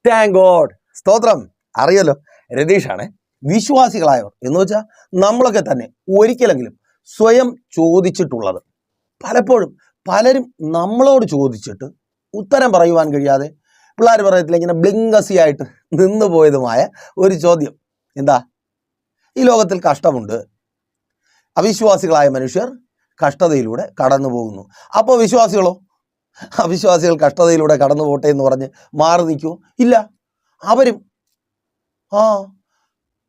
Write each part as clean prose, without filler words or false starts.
Thank God. സ്തോത്രം. അറിയല്ലോ, രതീഷാണ്. വിശ്വാസികളായവർ എന്ന് വെച്ചാൽ നമ്മളൊക്കെ തന്നെ ഒരിക്കലെങ്കിലും സ്വയം ചോദിച്ചിട്ടുള്ളത്. പലപ്പോഴും പലരും നമ്മളോട് ചോദിച്ചിട്ട് ഉത്തരം പറയുവാൻ കഴിയാതെ പിള്ളേർ പറയത്തില്ല, ഇങ്ങനെ ബ്ലിങ്കസിയായിട്ട് നിന്നു പോയതുമായ ഒരു ചോദ്യം. എന്താ? ഈ ലോകത്തിൽ കഷ്ടമുണ്ട്, അവിശ്വാസികളായ മനുഷ്യർ കഷ്ടതയിലൂടെ കടന്നു പോകുന്നു. അപ്പോൾ വിശ്വാസികളോ? അവിശ്വാസികൾ കഷ്ടതയിലൂടെ കടന്നു പോട്ടെ എന്ന് പറഞ്ഞ് മാറി നിൽക്കുമോ? ഇല്ല. അവരും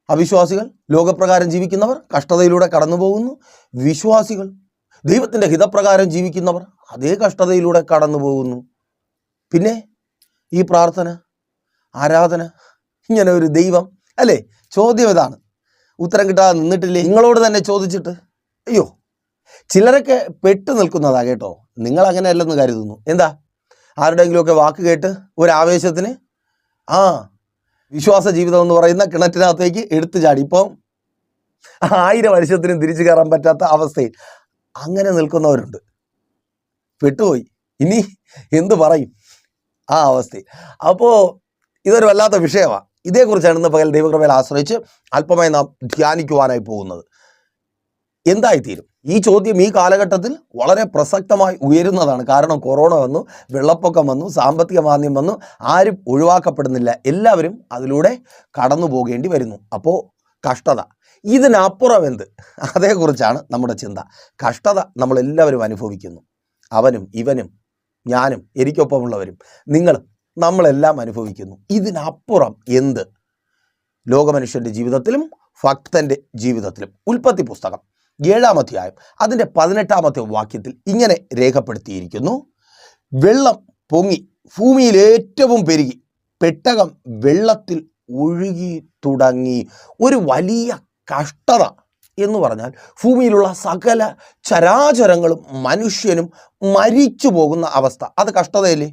അവിശ്വാസികൾ, ലോകപ്രകാരം ജീവിക്കുന്നവർ കഷ്ടതയിലൂടെ കടന്നു പോകുന്നു. വിശ്വാസികൾ, ദൈവത്തിൻ്റെ ഹിതപ്രകാരം ജീവിക്കുന്നവർ അതേ കഷ്ടതയിലൂടെ കടന്നു പോകുന്നു. പിന്നെ ഈ പ്രാർത്ഥന, ആരാധന, ഇങ്ങനെ ഒരു ദൈവം അല്ലേ? ചോദ്യം ഇതാണ്. ഉത്തരം കിട്ടാതെ നിന്നിട്ടില്ലേ? നിങ്ങളോട് തന്നെ ചോദിച്ചിട്ട് അയ്യോ, ചിലരൊക്കെ പെട്ടു നിൽക്കുന്നതാ കേട്ടോ. നിങ്ങൾ അങ്ങനെയല്ലെന്ന് കരുതുന്നു. എന്താ? ആരുടെയെങ്കിലുമൊക്കെ വാക്ക് കേട്ട് ഒരാവേശത്തിന് വിശ്വാസ ജീവിതം എന്ന് പറയുന്ന കിണറ്റിനകത്തേക്ക് എടുത്തു ചാടി. ഇപ്പം 1000 വർഷത്തിനും തിരിച്ചു കയറാൻ പറ്റാത്ത അവസ്ഥയിൽ അങ്ങനെ നിൽക്കുന്നവരുണ്ട്. പെട്ടുപോയി, ഇനി എന്തു പറയും ആ അവസ്ഥയിൽ. അപ്പോൾ ഇതൊരു വല്ലാത്ത വിഷയമാണ്. ഇതേക്കുറിച്ചാണ് ഇന്ന് പകൽ ദൈവകൃപയിൽ ആശ്രയിച്ച് അല്പമായി നാം ധ്യാനിക്കുവാനായി പോകുന്നത്. എന്തായിത്തീരും? ഈ ചോദ്യം ഈ കാലഘട്ടത്തിൽ വളരെ പ്രസക്തമായി ഉയരുന്നതാണ്. കാരണം കൊറോണ വന്നു, വെള്ളപ്പൊക്കം വന്നു, സാമ്പത്തിക മാന്ദ്യം വന്നു, ആരും ഒഴിവാക്കപ്പെടുന്നില്ല. എല്ലാവരും അതിലൂടെ കടന്നു പോകേണ്ടി വരുന്നു. അപ്പോൾ കഷ്ടത, ഇതിനപ്പുറം എന്ത്? അതേക്കുറിച്ചാണ് നമ്മുടെ ചിന്ത. കഷ്ടത നമ്മളെല്ലാവരും അനുഭവിക്കുന്നു. അവനും ഇവനും ഞാനും എനിക്കൊപ്പമുള്ളവരും നിങ്ങളും നമ്മളെല്ലാം അനുഭവിക്കുന്നു. ഇതിനപ്പുറം എന്ത്? ലോകമനുഷ്യൻ്റെ ജീവിതത്തിലും ഭക്തൻ്റെ ജീവിതത്തിലും. ഉൽപ്പത്തി പുസ്തകം 7-ാം അധ്യായം അതിൻ്റെ 18-ാമത്തെ വാക്യത്തിൽ ഇങ്ങനെ രേഖപ്പെടുത്തിയിരിക്കുന്നു: വെള്ളം പൊങ്ങി ഭൂമിയിൽ ഏറ്റവും പെരുകി, പെട്ടകം വെള്ളത്തിൽ ഒഴുകി തുടങ്ങി. ഒരു വലിയ കഷ്ടത എന്ന് പറഞ്ഞാൽ ഭൂമിയിലുള്ള സകല ചരാചരങ്ങളും മനുഷ്യനും മരിച്ചു പോകുന്ന അവസ്ഥ. അത് കഷ്ടതയല്ലേ?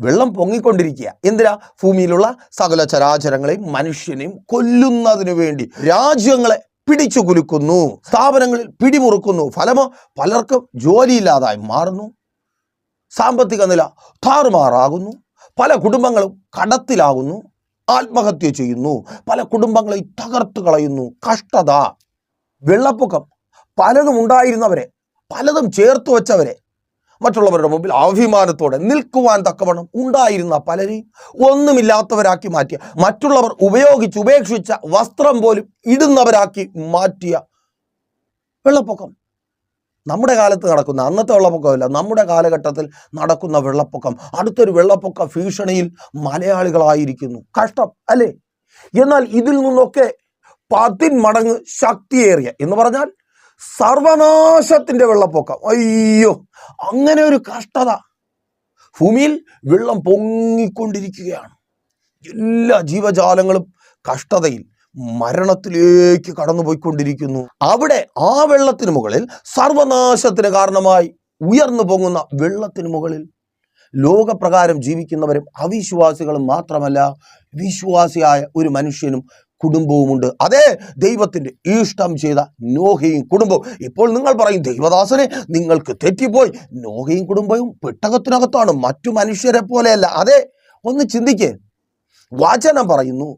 വെള്ളം പൊങ്ങിക്കൊണ്ടിരിക്കുക. എന്തിനാ? ഭൂമിയിലുള്ള സകല ചരാചരങ്ങളെയും മനുഷ്യനെയും കൊല്ലുന്നതിനു വേണ്ടി. രാജ്യങ്ങളെ പിടിച്ചു കുലുക്കുന്നു, സ്ഥാപനങ്ങളിൽ പിടിമുറുക്കുന്നു. ഫലമോ പലർക്കും ജോലിയില്ലാതായി മാറുന്നു, സാമ്പത്തിക നില താറുമാറാകുന്നു, പല കുടുംബങ്ങളും കടത്തിലാകുന്നു, ആത്മഹത്യ ചെയ്യുന്നു, പല കുടുംബങ്ങളെ തകർത്ത് കളയുന്നു. കഷ്ടത. വെള്ളപ്പൊക്കം പലതും ഉണ്ടായിരുന്നവരെ, പലതും ചേർത്ത് വെച്ചവരെ, മറ്റുള്ളവരുടെ മുമ്പിൽ അഭിമാനത്തോടെ നിൽക്കുവാൻ തക്കവണ്ണം ഉണ്ടായിരുന്ന പലരെയും ഒന്നുമില്ലാത്തവരാക്കി മാറ്റിയ, മറ്റുള്ളവർ ഉപേക്ഷിച്ച വസ്ത്രം പോലും ഇടുന്നവരാക്കി മാറ്റിയ വെള്ളപ്പൊക്കം. നമ്മുടെ കാലത്ത് നടക്കുന്ന, അന്നത്തെ വെള്ളപ്പൊക്കമല്ല, നമ്മുടെ കാലഘട്ടത്തിൽ നടക്കുന്ന വെള്ളപ്പൊക്കം. അടുത്തൊരു വെള്ളപ്പൊക്ക ഭീഷണിയിൽ മലയാളികളായിരിക്കുന്നു. കഷ്ടം അല്ലേ? എന്നാൽ ഇതിൽ നിന്നൊക്കെ 10 മടങ്ങ് ശക്തിയേറിയ എന്ന് പറഞ്ഞാൽ സർവനാശത്തിന്റെ വെള്ളപ്പൊക്കം. അയ്യോ, അങ്ങനെ ഒരു കഷ്ടത. ഭൂമിയിൽ വെള്ളം പൊങ്ങിക്കൊണ്ടിരിക്കുകയാണ്. എല്ലാ ജീവജാലങ്ങളും കഷ്ടതയിൽ മരണത്തിലേക്ക് കടന്നുപോയിക്കൊണ്ടിരിക്കുന്നു. അവിടെ ആ വെള്ളത്തിന് മുകളിൽ, സർവനാശത്തിന് കാരണമായി ഉയർന്നു പൊങ്ങുന്ന വെള്ളത്തിന് മുകളിൽ ലോകപ്രകാരം ജീവിക്കുന്നവരും അവിശ്വാസികളും മാത്രമല്ല, വിശ്വാസിയായ ഒരു മനുഷ്യനും കുടുംബവുമുണ്ട്. അതേ, ദൈവത്തിൻ്റെ ഇഷ്ടം ചെയ്ത നോഹയും കുടുംബവും. ഇപ്പോൾ നിങ്ങൾ പറയും, ദൈവദാസനെ നിങ്ങൾക്ക് തെറ്റിപ്പോയി, നോഹയും കുടുംബവും പെട്ടകത്തിനകത്താണ്, മറ്റു മനുഷ്യരെ പോലെയല്ല. അതെ, ഒന്ന് ചിന്തിക്കേ. വചനം പറയുന്നു,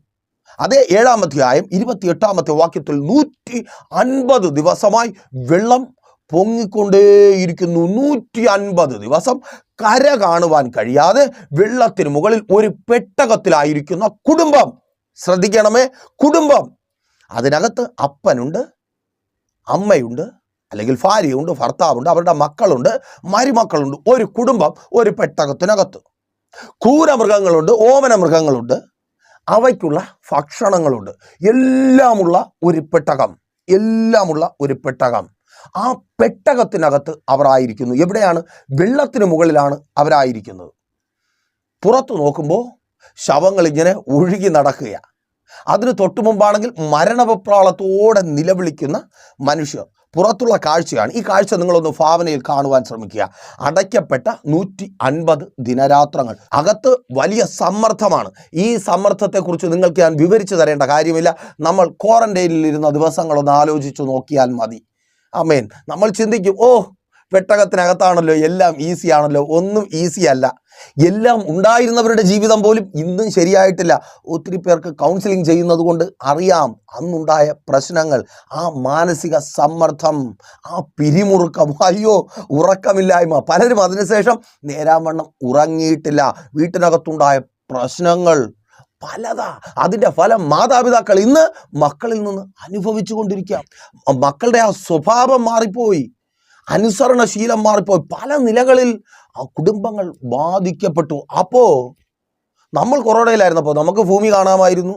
അതേ 7-ാം അധ്യായം 28-ാമത്തെ വാക്യത്തിൽ 150 ദിവസമായി വെള്ളം പൊങ്ങിക്കൊണ്ടേയിരിക്കുന്നു. 150 ദിവസം കര കാണുവാൻ കഴിയാതെ വെള്ളത്തിന് മുകളിൽ ഒരു പെട്ടകത്തിലായിരിക്കുന്ന കുടുംബം. ശ്രദ്ധിക്കണമേ, കുടുംബം. അതിനകത്ത് അപ്പനുണ്ട്, അമ്മയുണ്ട്, അല്ലെങ്കിൽ ഭാര്യയുണ്ട്, ഭർത്താവുണ്ട്, അവരുടെ മക്കളുണ്ട്, മരുമക്കളുണ്ട്. ഒരു കുടുംബം ഒരു പെട്ടകത്തിനകത്ത്. ക്രൂരമൃഗങ്ങളുണ്ട്, ഓമന മൃഗങ്ങളുണ്ട്, അവയ്ക്കുള്ള ഭക്ഷണങ്ങളുണ്ട്. എല്ലാമുള്ള ഒരു പെട്ടകം, എല്ലാമുള്ള ഒരു പെട്ടകം. ആ പെട്ടകത്തിനകത്ത് അവർ ആയിരിക്കുന്നു. എവിടെയാണ്? വെള്ളത്തിന് മുകളിലാണ് അവരായിരിക്കുന്നത്. പുറത്തു നോക്കുമ്പോൾ ശവങ്ങൾ ഇങ്ങനെ ഒഴുകി നടക്കുക. അതിന് തൊട്ടു മുമ്പാണെങ്കിൽ മരണവെപ്രാളത്തോടെ നിലവിളിക്കുന്ന മനുഷ്യർ. പുറത്തുള്ള കാഴ്ചയാണ്. ഈ കാഴ്ച നിങ്ങളൊന്ന് ഭാവനയിൽ കാണുവാൻ ശ്രമിക്കുക. അടയ്ക്കപ്പെട്ട 150 ദിനരാത്രങ്ങൾ. അകത്ത് വലിയ സമ്മർദ്ദമാണ്. ഈ സമ്മർദ്ദത്തെക്കുറിച്ച് നിങ്ങൾക്ക് ഞാൻ വിവരിച്ചു തരേണ്ട കാര്യമില്ല. നമ്മൾ ക്വാറന്റൈനിൽ ഇരുന്ന ദിവസങ്ങളൊന്ന് ആലോചിച്ചു നോക്കിയാൽ മതി. ആമേൻ. നമ്മൾ ചിന്തിക്കും, ഓ പെട്ടകത്തിനകത്താണല്ലോ എല്ലാം ഈസി ആണല്ലോ. ഒന്നും ഈസി അല്ല. എല്ലാം ഉണ്ടായിരുന്നവരുടെ ജീവിതം പോലും ഇന്നും ശരിയായിട്ടില്ല. ഒത്തിരി പേർക്ക് കൗൺസിലിംഗ് ചെയ്യുന്നത് കൊണ്ട് അറിയാം അന്നുണ്ടായ പ്രശ്നങ്ങൾ, ആ മാനസിക സമ്മർദ്ദം, ആ പിരിമുറുക്കം, അയ്യോ ഉറക്കമില്ലായ്മ. പലരും അതിനുശേഷം നേരാവണ്ണം ഉറങ്ങിയിട്ടില്ല. വീട്ടിനകത്തുണ്ടായ പ്രശ്നങ്ങൾ പലതാ. അതിൻ്റെ ഫലം മാതാപിതാക്കൾ ഇന്ന് മക്കളിൽ നിന്ന് അനുഭവിച്ചു കൊണ്ടിരിക്കുക. മക്കളുടെ ആ സ്വഭാവം മാറിപ്പോയി, അനുസരണശീലം മാറിപ്പോയി. പല നിലകളിൽ ആ കുടുംബങ്ങൾ ബാധിക്കപ്പെട്ടു. അപ്പോൾ നമ്മൾ കൊറോണയിലായിരുന്നപ്പോൾ നമുക്ക് ഭൂമി കാണാമായിരുന്നു,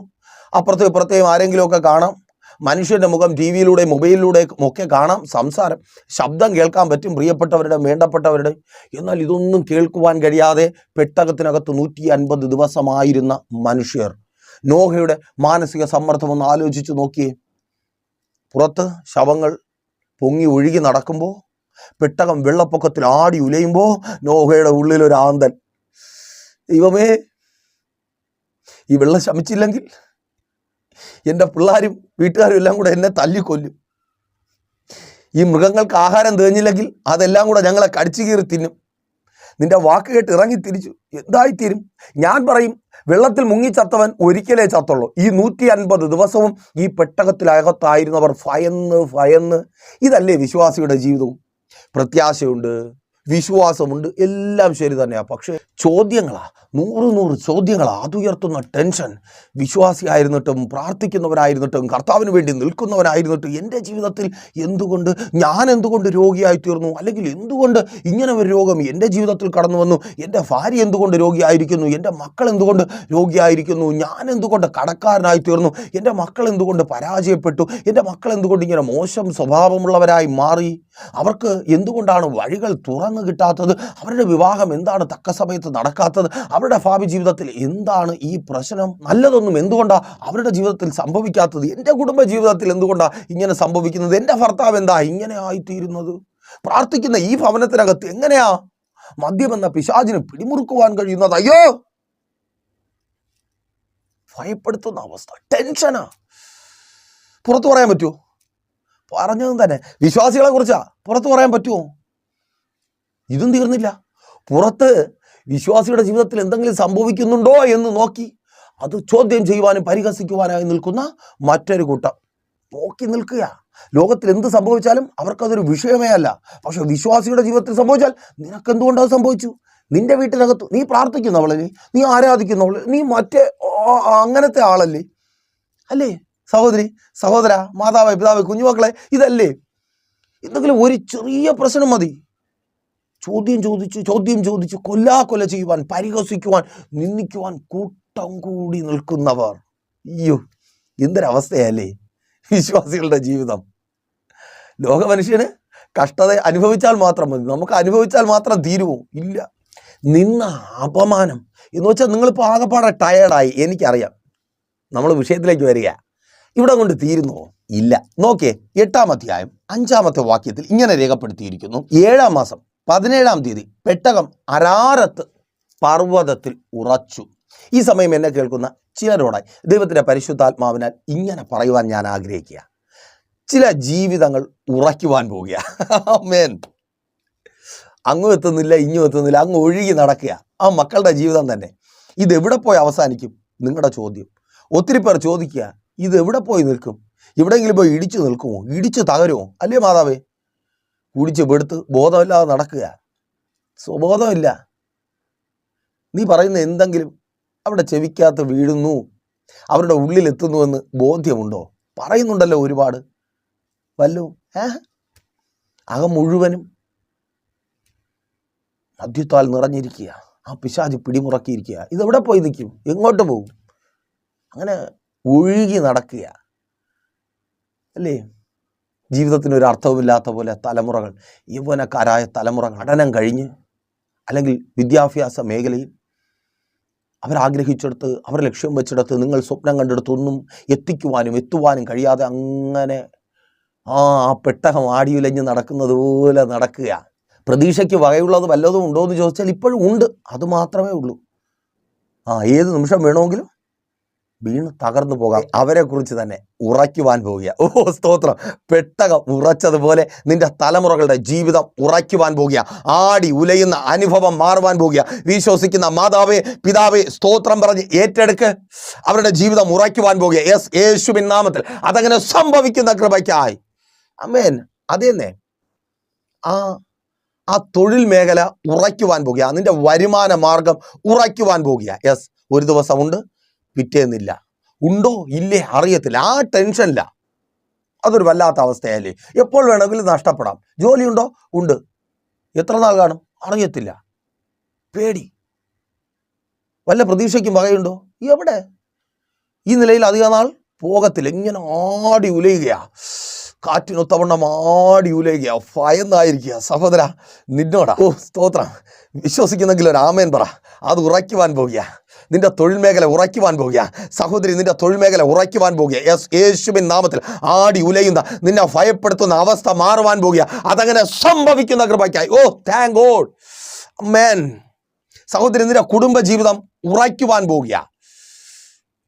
അപ്പുറത്തും ഇപ്പുറത്തെയും ആരെങ്കിലുമൊക്കെ കാണാം, മനുഷ്യൻ്റെ മുഖം ടി വിയിലൂടെയും മൊബൈലിലൂടെയും ഒക്കെ കാണാം, സംസാരം ശബ്ദം കേൾക്കാൻ പറ്റും, പ്രിയപ്പെട്ടവരുടെ വേണ്ടപ്പെട്ടവരുടെ. എന്നാൽ ഇതൊന്നും കേൾക്കുവാൻ കഴിയാതെ പെട്ടകത്തിനകത്ത് 150 ദിവസമായിരുന്ന മനുഷ്യർ. നോഹയുടെ മാനസിക സമ്മർദ്ദം ഒന്ന് ആലോചിച്ച് നോക്കിയേ. പുറത്ത് ശവങ്ങൾ പൊങ്ങി ഒഴുകി നടക്കുമ്പോൾ, പെട്ടകം വെള്ളപ്പൊക്കത്തിൽ ആടി ഉലയുമ്പോൾ നോഹയുടെ ഉള്ളിലൊരു ആന്തൻ, ദൈവമേ ഈ വെള്ളം ശമിച്ചില്ലെങ്കിൽ എൻ്റെ പിള്ളേരും വീട്ടുകാരും എല്ലാം കൂടെ എന്നെ തല്ലിക്കൊല്ലും. ഈ മൃഗങ്ങൾക്ക് ആഹാരം തേഞ്ഞില്ലെങ്കിൽ അതെല്ലാം കൂടെ ഞങ്ങളെ കടിച്ചു കീറി തിന്നും. നിന്റെ വാക്ക് കേട്ട് ഇറങ്ങി തിരിച്ചു എന്തായിത്തീരും? ഞാൻ പറയും, വെള്ളത്തിൽ മുങ്ങിച്ചത്തവൻ ഒരിക്കലേ ചത്തുള്ളൂ. ഈ 150 ദിവസവും ഈ പെട്ടകത്തിലകത്തായിരുന്നവർ ഭയന്ന്. ഇതല്ലേ വിശ്വാസിയുടെ ജീവിതവും? പ്രത്യാശയുണ്ട്, വിശ്വാസമുണ്ട്, എല്ലാം ശരി തന്നെയാണ്. പക്ഷേ ചോദ്യങ്ങളാ, 100 ചോദ്യങ്ങളാ. അതുയർത്തുന്ന ടെൻഷൻ. വിശ്വാസിയായിരുന്നിട്ടും പ്രാർത്ഥിക്കുന്നവനായിരുന്നിട്ടും കർത്താവിന് വേണ്ടി നിൽക്കുന്നവനായിരുന്നിട്ടും എൻ്റെ ജീവിതത്തിൽ ഞാൻ എന്തുകൊണ്ട് രോഗിയായി തീർന്നു? അല്ലെങ്കിൽ എന്തുകൊണ്ട് ഇങ്ങനെ ഒരു രോഗം എൻ്റെ ജീവിതത്തിൽ കടന്നു വന്നു? എൻ്റെ ഭാര്യ എന്തുകൊണ്ട് രോഗിയായിരിക്കുന്നു? എൻ്റെ മക്കൾ എന്തുകൊണ്ട് രോഗിയായിരിക്കുന്നു? ഞാൻ എന്തുകൊണ്ട് കടക്കാരനായി തീർന്നു? എൻ്റെ മക്കൾ എന്തുകൊണ്ട് പരാജയപ്പെട്ടു? എൻ്റെ മക്കൾ എന്തുകൊണ്ട് ഇങ്ങനെ മോശം സ്വഭാവമുള്ളവരായി മാറി? അവർക്ക് എന്തുകൊണ്ടാണ് വഴികൾ തുറന്നു കിട്ടാത്തത്? അവരുടെ വിവാഹം എന്താണ് തക്ക സമയത്ത് നടക്കാത്തത്? അവരുടെ ഭാവി ജീവിതത്തിൽ എന്താണ് ഈ പ്രശ്നം? നല്ലതൊന്നും എന്തുകൊണ്ടാണ് അവരുടെ ജീവിതത്തിൽ സംഭവിക്കാത്തത്? എൻ്റെ കുടുംബ ജീവിതത്തിൽ എന്തുകൊണ്ടാണ് ഇങ്ങനെ സംഭവിക്കുന്നത്? എൻ്റെ ഭർത്താവ് എന്താ ഇങ്ങനെ ആയിത്തീരുന്നത്? പ്രാർത്ഥിക്കുന്ന ഈ ഭവനത്തിനകത്ത് എങ്ങനെയാ മദ്യമെന്ന പിശാചിന് പിടിമുറുക്കുവാൻ കഴിയുന്നത്? അയ്യോ, ഭയപ്പെടുത്തുന്ന അവസ്ഥ, ടെൻഷനാ. പുറത്തു പറയാൻ പറ്റുമോ? പറഞ്ഞതും തന്നെ വിശ്വാസികളെ കുറിച്ചാ. പുറത്തു പറയാൻ പറ്റുമോ? ഇതും തീർന്നില്ല. പുറത്ത് വിശ്വാസിയുടെ ജീവിതത്തിൽ എന്തെങ്കിലും സംഭവിക്കുന്നുണ്ടോ എന്ന് നോക്കി അത് ചോദ്യം ചെയ്യുവാനും പരിഹസിക്കുവാനായി നിൽക്കുന്ന മറ്റൊരു കൂട്ടം നോക്കി നിൽക്കുക. ലോകത്തിൽ എന്ത് സംഭവിച്ചാലും അവർക്കതൊരു വിഷയമേ അല്ല. പക്ഷെ വിശ്വാസിയുടെ ജീവിതത്തിൽ സംഭവിച്ചാൽ നിനക്കെന്തുകൊണ്ട് അത് സംഭവിച്ചു? നിന്റെ വീട്ടിനകത്ത് നീ പ്രാർത്ഥിക്കുന്നവളല്ലേ, നീ ആരാധിക്കുന്നവളല്ലേ, നീ മറ്റേ അങ്ങനത്തെ ആളല്ലേ? അല്ലേ സഹോദരി, സഹോദര, മാതാവ്, പിതാവ്, കുഞ്ഞുമക്കളെ, ഇതല്ലേ? എന്തെങ്കിലും ഒരു ചെറിയ പ്രശ്നം മതി, ചോദ്യം ചോദിച്ച് കൊല ചെയ്യുവാൻ, പരിഹസിക്കുവാൻ, നിന്ദിക്കുവാൻ കൂട്ടം കൂടി നിൽക്കുന്നവർ. അയ്യോ, എന്തൊരവസ്ഥയല്ലേ വിശ്വാസികളുടെ ജീവിതം. ലോക മനുഷ്യന് കഷ്ടത അനുഭവിച്ചാൽ മാത്രം മതി. നമുക്ക് അനുഭവിച്ചാൽ മാത്രം തീരുമോ? ഇല്ല. നിന്ന അപമാനം എന്ന് വെച്ചാൽ നിങ്ങളിപ്പോൾ ആകെപ്പാടെ ടയേർഡായി, എനിക്കറിയാം. നമ്മൾ വിഷയത്തിലേക്ക് വരിക. ഇവിടെ കൊണ്ട് തീരുന്നോ? ഇല്ല. നോക്കിയേ, 8-ാം അധ്യായം 5-ാമത്തെ വാക്യത്തിൽ ഇങ്ങനെ രേഖപ്പെടുത്തിയിരിക്കുന്നു: 7-ാം മാസം 17-ാം തീയതി പെട്ടകം അരാരത്ത് പർവ്വതത്തിൽ ഉറച്ചു. ഈ സമയം എന്നെ കേൾക്കുന്ന ചിലരോടായി ദൈവത്തിൻ്റെ പരിശുദ്ധാത്മാവിനാൽ ഇങ്ങനെ പറയുവാൻ ഞാൻ ആഗ്രഹിക്കുക. ചില ജീവിതങ്ങൾ ഉറയ്ക്കുവാൻ പോവുക. ആമേൻ. അങ്ങും എത്തുന്നില്ല, ഇങ്ങും എത്തുന്നില്ല, അങ്ങ് ഒഴുകി നടക്കുക. ആ മക്കളുടെ ജീവിതം തന്നെ. ഇതെവിടെ പോയി അവസാനിക്കും? നിങ്ങളുടെ ചോദ്യം. ഒത്തിരി പേർ ചോദിക്കുക, ഇതെവിടെ പോയി നിൽക്കും? എവിടെയെങ്കിലും പോയി ഇടിച്ചു നിൽക്കുമോ? ഇടിച്ചു തകരുമോ? അല്ലേ മാതാവേ? കുടിച്ച് പെടുത്ത് ബോധമില്ലാതെ നടക്കുക, സ്വബോധമില്ല. നീ പറയുന്ന എന്തെങ്കിലും അവിടെ ചെവിക്കകത്ത് വീഴുന്നു, അവരുടെ ഉള്ളിലെത്തുന്നുവെന്ന് ബോധ്യമുണ്ടോ? പറയുന്നുണ്ടല്ലോ ഒരുപാട്, വല്ലോ അകം മുഴുവനും മദ്യത്താൽ നിറഞ്ഞിരിക്കുക. ആ പിശാച് പിടിമുറക്കിയിരിക്കുക. ഇതെവിടെ പോയി നിൽക്കും? എങ്ങോട്ട് പോകും? അങ്ങനെ ഒഴുകി നടക്കുക അല്ലേ? ജീവിതത്തിനൊരു അർത്ഥവുമില്ലാത്ത പോലെ തലമുറകൾ, യൗവനക്കാരായ തലമുറകൾ പഠനം കഴിഞ്ഞ് അല്ലെങ്കിൽ വിദ്യാഭ്യാസ മേഖലയിൽ അവരാഗ്രഹിച്ചെടുത്ത്, അവർ ലക്ഷ്യം വെച്ചെടുത്ത്, നിങ്ങൾ സ്വപ്നം കണ്ടെടുത്തൊന്നും എത്തുവാനും കഴിയാതെ അങ്ങനെ ആ പെട്ടകം ആടിയുലഞ്ഞ് നടക്കുന്നത് പോലെ നടക്കുക. പ്രതീക്ഷയ്ക്ക് വകയുള്ളത് വല്ലതും ഉണ്ടോ എന്ന് ചോദിച്ചാൽ ഇപ്പോഴും ഉണ്ട്, അത് മാത്രമേ ഉള്ളൂ. ഏത് നിമിഷം വേണമെങ്കിലും വീണ് തകർന്നു പോകാം. അവരെ കുറിച്ച് തന്നെ ഉറയ്ക്കുവാൻ പോവുക. ഓ സ്തോത്രം. പെട്ടകം ഉറച്ചതുപോലെ നിന്റെ തലമുറകളുടെ ജീവിതം ഉറയ്ക്കുവാൻ പോവുക. ആടി ഉലയുന്ന അനുഭവം മാറുവാൻ പോവുക. വിശ്വസിക്കുന്ന മാതാവേ പിതാവേ സ്തോത്രം പറഞ്ഞ് ഏറ്റെടുക്ക്. അവരുടെ ജീവിതം ഉറയ്ക്കുവാൻ പോവുക. യെസ്, യേശുവിൻ നാമത്തിൽ അതങ്ങനെ സംഭവിക്കുന്ന കൃപയ്ക്കായി. ആമേൻ. അതെന്നെ ആ തൊഴിൽ മേഖല ഉറയ്ക്കുവാൻ പോകുക. നിന്റെ വരുമാന മാർഗം ഉറയ്ക്കുവാൻ പോകുക. യെസ്, ഒരു ദിവസമുണ്ട്, പിറ്റേന്നില്ല. ഉണ്ടോ ഇല്ലേ അറിയത്തില്ല. ആ ടെൻഷനില്ല. അതൊരു വല്ലാത്ത അവസ്ഥയല്ലേ. എപ്പോൾ വേണമെങ്കിലും നഷ്ടപ്പെടാം. ജോലിയുണ്ടോ? ഉണ്ട്. എത്ര നാൾ കാണും? അറിയത്തില്ല. പേടി. വല്ല പ്രതീക്ഷയ്ക്കും വകയുണ്ടോ? എവിടെ? ഈ നിലയിൽ അധികം നാൾ പോകത്തില്ല. ഇങ്ങനെ ആടി ഉലയുകയാ, കാറ്റിനൊത്തവണ്ണം ആടി ഉലയുക, ഭയന്നായിരിക്കുക. സഹോദര നിന്നോടാ. ഓ സ്തോത്രം. വിശ്വസിക്കുന്നെങ്കിൽ ഒരു ആമേൻ പറ. അത് ഉറയ്ക്കുവാൻ പോകുക. നിന്റെ തൊഴിൽ മേഖല ഉറയ്ക്കുവാൻ പോകുക. സഹോദരി, നിന്റെ തൊഴിൽ മേഖല ഉറയ്ക്കുവാൻ പോകുക. യെസ്, യേശുവിൻ നാമത്തിൽ ആടി ഉലയുന്ന നിന്നെ ഭയപ്പെടുത്തുന്ന അവസ്ഥ മാറുവാൻ പോകുക. അതങ്ങനെ സംഭവിക്കുന്ന കൃപയ്ക്കായി. ഓ താങ്ക് ഗോഡ്. ആമേൻ. സഹോദരി, നിന്റെ കുടുംബ ജീവിതം ഉറയ്ക്കുവാൻ പോകുക.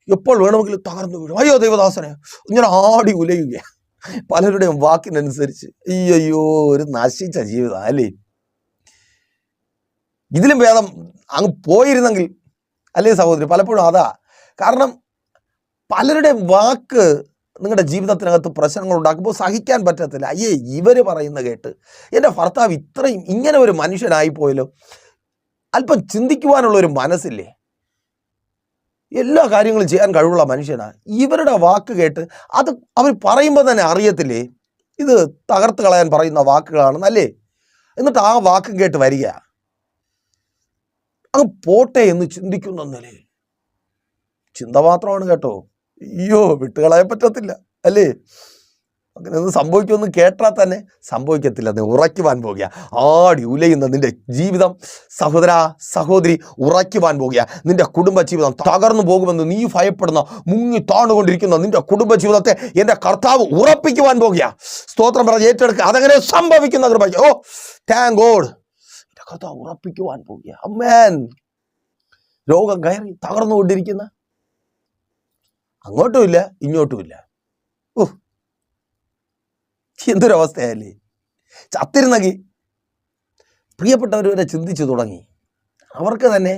എപ്പോൾ വേണമെങ്കിലും തകർന്നു വീഴും. അയ്യോ ദൈവദാസനെ, ഇങ്ങനെ ആടി ഉലയുക. പലരുടെയും വാക്കിനനുസരിച്ച് അയ്യോ ഒരു നശിച്ച ജീവിതം അല്ലേ. ഇതിലും ഭേദം അങ്ങ് പോയിരുന്നെങ്കിൽ അല്ലേ സഹോദരി. പലപ്പോഴും അതാ കാരണം. പലരുടെയും വാക്ക് നിങ്ങളുടെ ജീവിതത്തിനകത്ത് പ്രശ്നങ്ങൾ ഉണ്ടാക്കുമ്പോൾ സഹിക്കാൻ പറ്റത്തില്ല. അയ്യേ ഇവര് പറയുന്ന കേട്ട് എൻ്റെ ഭർത്താവ് ഇങ്ങനെ ഒരു മനുഷ്യനായിപ്പോയല്ലോ. അല്പം ചിന്തിക്കുവാനുള്ളൊരു മനസ്സില്ലേ. എല്ലാ കാര്യങ്ങളും ചെയ്യാൻ കഴിവുള്ള മനുഷ്യനാണ്. ഇവരുടെ വാക്ക് കേട്ട് അത് അവർ പറയുമ്പോൾ തന്നെ അറിയത്തില്ലേ ഇത് തകർത്ത് കളയാൻ പറയുന്ന വാക്കുകളാണെന്നല്ലേ. എന്നിട്ട് ആ വാക്ക് കേട്ട് വരിക, അങ്ങ് പോട്ടെ എന്ന് ചിന്തിക്കുന്ന നിലയിൽ ചിന്ത മാത്രമാണ് കേട്ടോ. അയ്യോ വിട്ടുകളയാൻ പറ്റത്തില്ല അല്ലേ. അങ്ങനെ ഒന്നും സംഭവിക്കുമെന്ന് കേട്ടാൽ തന്നെ സംഭവിക്കത്തില്ല. അത് ഉറയ്ക്കുവാൻ പോകുക. ആടി ഉലയുന്ന നിന്റെ ജീവിതം സഹോദര സഹോദരി ഉറയ്ക്കുവാൻ പോകുക. നിന്റെ കുടുംബ ജീവിതം തകർന്നു പോകുമെന്ന് നീ ഭയപ്പെടുന്ന മുങ്ങി താണുകൊണ്ടിരിക്കുന്ന നിന്റെ കുടുംബ ജീവിതത്തെ എൻ്റെ കർത്താവ് ഉറപ്പിക്കുവാൻ പോകുക. സ്തോത്രം പറഞ്ഞ് ഏറ്റെടുക്കുക. അതങ്ങനെ സംഭവിക്കുന്ന കൃപ. ഓ താങ്ക് ഗോഡ്. എൻ്റെ കർത്താവ് ഉറപ്പിക്കുവാൻ പോകുക. ആമേൻ. രോഗം കയറി തകർന്നുകൊണ്ടിരിക്കുന്ന, അങ്ങോട്ടുമില്ല ഇങ്ങോട്ടുമില്ല. ഓ എന്തൊരവസ്ഥയല്ലേ. ചത്തിരുന്നെങ്കിൽ പ്രിയപ്പെട്ടവർ വരെ ചിന്തിച്ചു തുടങ്ങി. അവർക്ക് തന്നെ